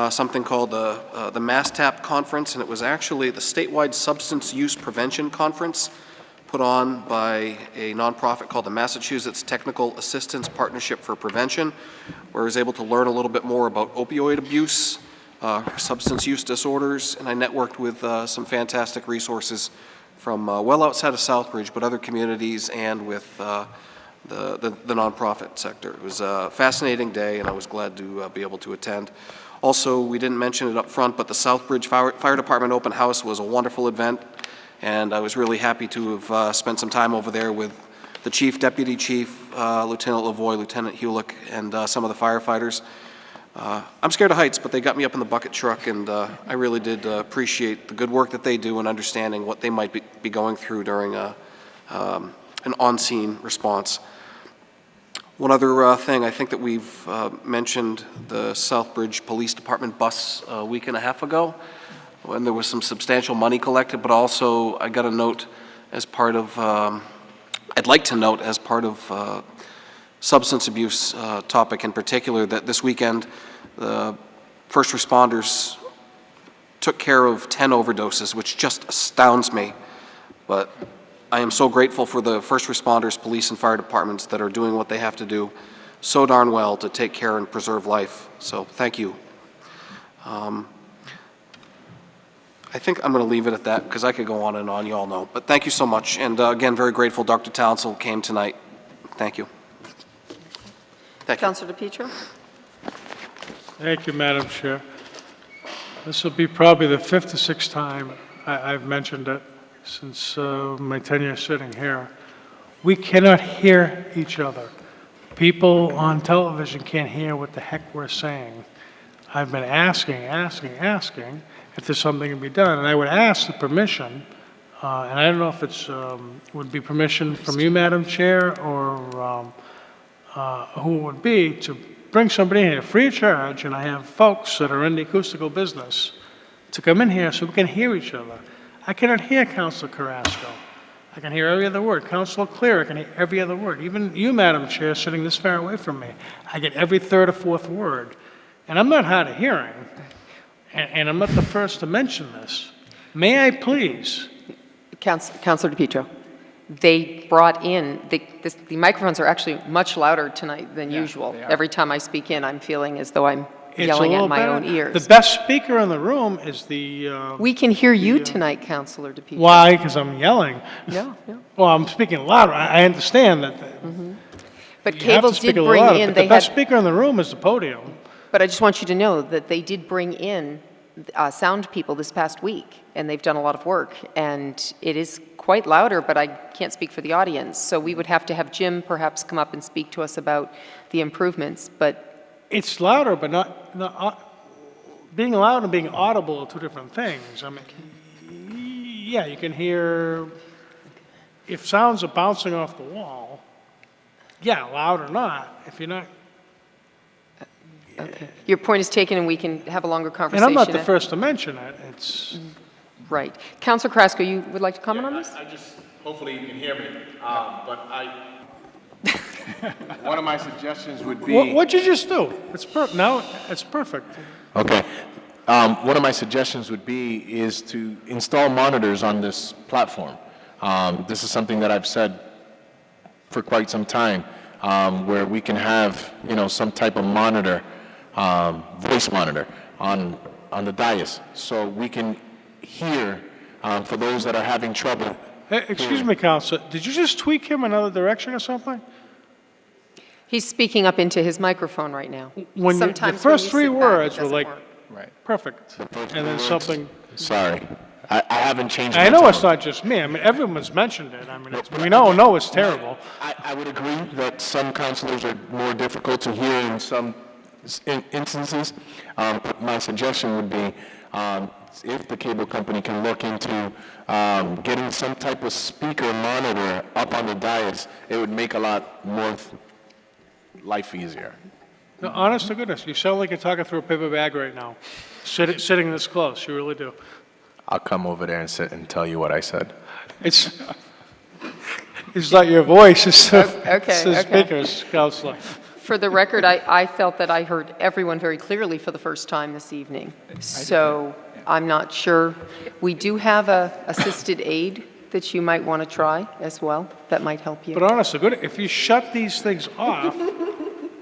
something called the MassTap Conference, and it was actually the statewide substance use prevention conference put on by a nonprofit called the Massachusetts Technical Assistance Partnership for Prevention, where I was able to learn a little bit more about opioid abuse, substance use disorders, and I networked with some fantastic resources from well outside of Southbridge, but other communities and with the nonprofit sector. It was a fascinating day, and I was glad to be able to attend. Also, we didn't mention it up front, but the Southbridge Fire Department Open House was a wonderful event, and I was really happy to have spent some time over there with the Chief, Deputy Chief, Lieutenant Lavoie, Lieutenant Hulick, and some of the firefighters. I'm scared of heights, but they got me up in the bucket truck, and I really did appreciate the good work that they do and understanding what they might be going through during an on-scene response. One other thing, I think that we've mentioned the Southbridge Police Department bus a week and a half ago, when there was some substantial money collected, but also I got a note as part of, I'd like to note as part of substance abuse topic in particular, that this weekend the first responders took care of 10 overdoses, which just astounds me. But I am so grateful for the first responders, police and fire departments that are doing what they have to do so darn well to take care and preserve life. So thank you. I think I'm going to leave it at that because I could go on and on, you all know. But thank you so much. And again, very grateful Dr. Townsend came tonight. Thank you. Thank you. Councilor DePietro. Thank you, Madam Chair. This will be probably the 5th or 6th time I've mentioned it since my tenure sitting here. We cannot hear each other. People on television can't hear what the heck we're saying. I've been asking if there's something to be done, and I would ask the permission, and I don't know if it's would be permission from you, Madam Chair, or who it would be, to bring somebody in here free of charge, and I have folks that are in the acoustical business to come in here so we can hear each other. I cannot hear Councilor Carrasco. I can hear every other word. Councilor Clear, I can hear every other word. Even you, Madam Chair, sitting this far away from me, I get every third or fourth word. And I'm not hard of hearing, and I'm not the first to mention this. May I please? Councilor DePietro, they brought in, the microphones are actually much louder tonight than usual. Every time I speak in, I'm feeling as though I'm yelling at my own ears. The best speaker in the room is the... we can hear you tonight, Councilor DePietro. Why? Because I'm yelling. No. Well, I'm speaking louder. I understand that. But cable did bring in... But the best speaker in the room is the podium. But I just want you to know that they did bring in sound people this past week, and they've done a lot of work, and it is quite louder, but I can't speak for the audience. So we would have to have Jim perhaps come up and speak to us about the improvements, but... It's louder, but not being loud and being audible are two different things. I mean, yeah, you can hear, if sounds are bouncing off the wall, yeah, loud or not, if you're not... Okay. Your point is taken, and we can have a longer conversation. And I'm not the first to mention it. It's... Right. Councilor Carrasco, you would like to comment on this? I just, hopefully you can hear me, but one of my suggestions would be... What'd you just do? Now it's perfect. Okay. One of my suggestions would be is to install monitors on this platform. This is something that I've said for quite some time, where we can have, some type of monitor, voice monitor on the dais, so we can hear for those that are having trouble. Hey, excuse me, Councilor. Did you just tweak him another direction or something? He's speaking up into his microphone right now. The first three words were like, perfect, and then something... Sorry. I haven't changed I my know tone. it's not just me. I mean, everyone's mentioned it. I mean, we know it's terrible. I would agree that some councilors are more difficult to hear in some instances. But my suggestion would be if the cable company can look into getting some type of speaker monitor up on the dais, it would make a lot more life easier. No, honest to goodness, you sound like you're talking through a paper bag right now, sitting this close, you really do. I'll come over there and sit and tell you what I said. It's not your voice, it's the Okay. speaker's, Counselor. For the record, I felt that I heard everyone very clearly for the first time this evening. So I'm not sure. We do have a assisted aid that you might want to try as well. That might help you. But honest to goodness, if you shut these things off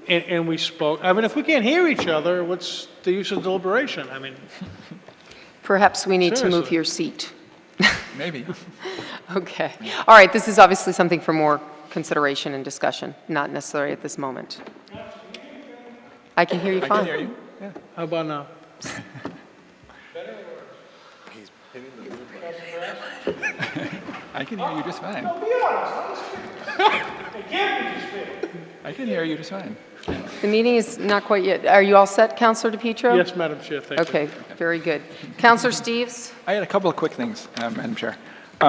and we spoke, I mean, if we can't hear each other, what's the use of deliberation? I mean, Perhaps we need to move Seriously. your seat. Maybe. Okay. All right, this is obviously something for more consideration and discussion, not necessarily at this moment. I can hear you I fine. can hear you. how about now? I can hear you just fine. I can hear you just fine. The meeting is not quite yet. Are you all set, Councilor DePietro? Yes, Madam Chair, thank you. Okay, very good. Councilor Steves? I had a couple of quick things, Madam Chair.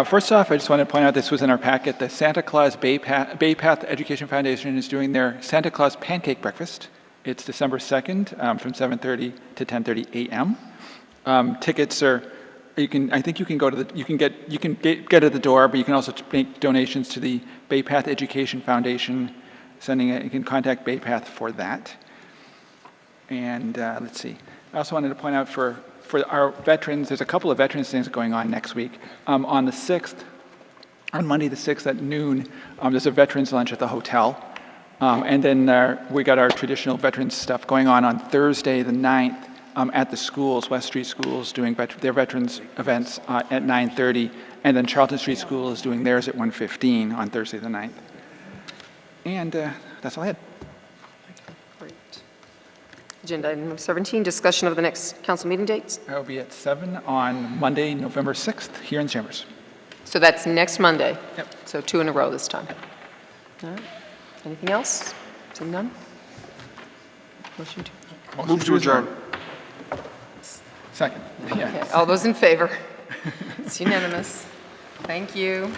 First off, I just wanted to point out this was in our packet. The Santa Claus Bay Path Education Foundation is doing their Santa Claus Pancake Breakfast. It's December 2nd from 7:30 to 10:30 a.m. Tickets are, I think you can go to you can get at the door, but you can also make donations to the Bay Path Education Foundation. You can contact Bay Path for that. And let's see. I also wanted to point out for our veterans, there's a couple of veterans things going on next week. On the 6th, on Monday the 6th at noon, there's a veterans lunch at the hotel. And then we got our traditional veterans stuff going on Thursday the 9th at the schools, West Street Schools, doing their veterans events at 9:30. And then Charlton Street School is doing theirs at 1:15 on Thursday the 9th. And that's all I had. Great. Agenda item number 17, discussion of the next council meeting dates. I will be at 7 on Monday, November 6th, here in Chambers. So that's next Monday? Yep. So 2 in a row this time. All right. Anything else? Seeing none? Motion to... Move to adjourn. Second. Yeah. Okay. All those in favor? It's unanimous. Thank you.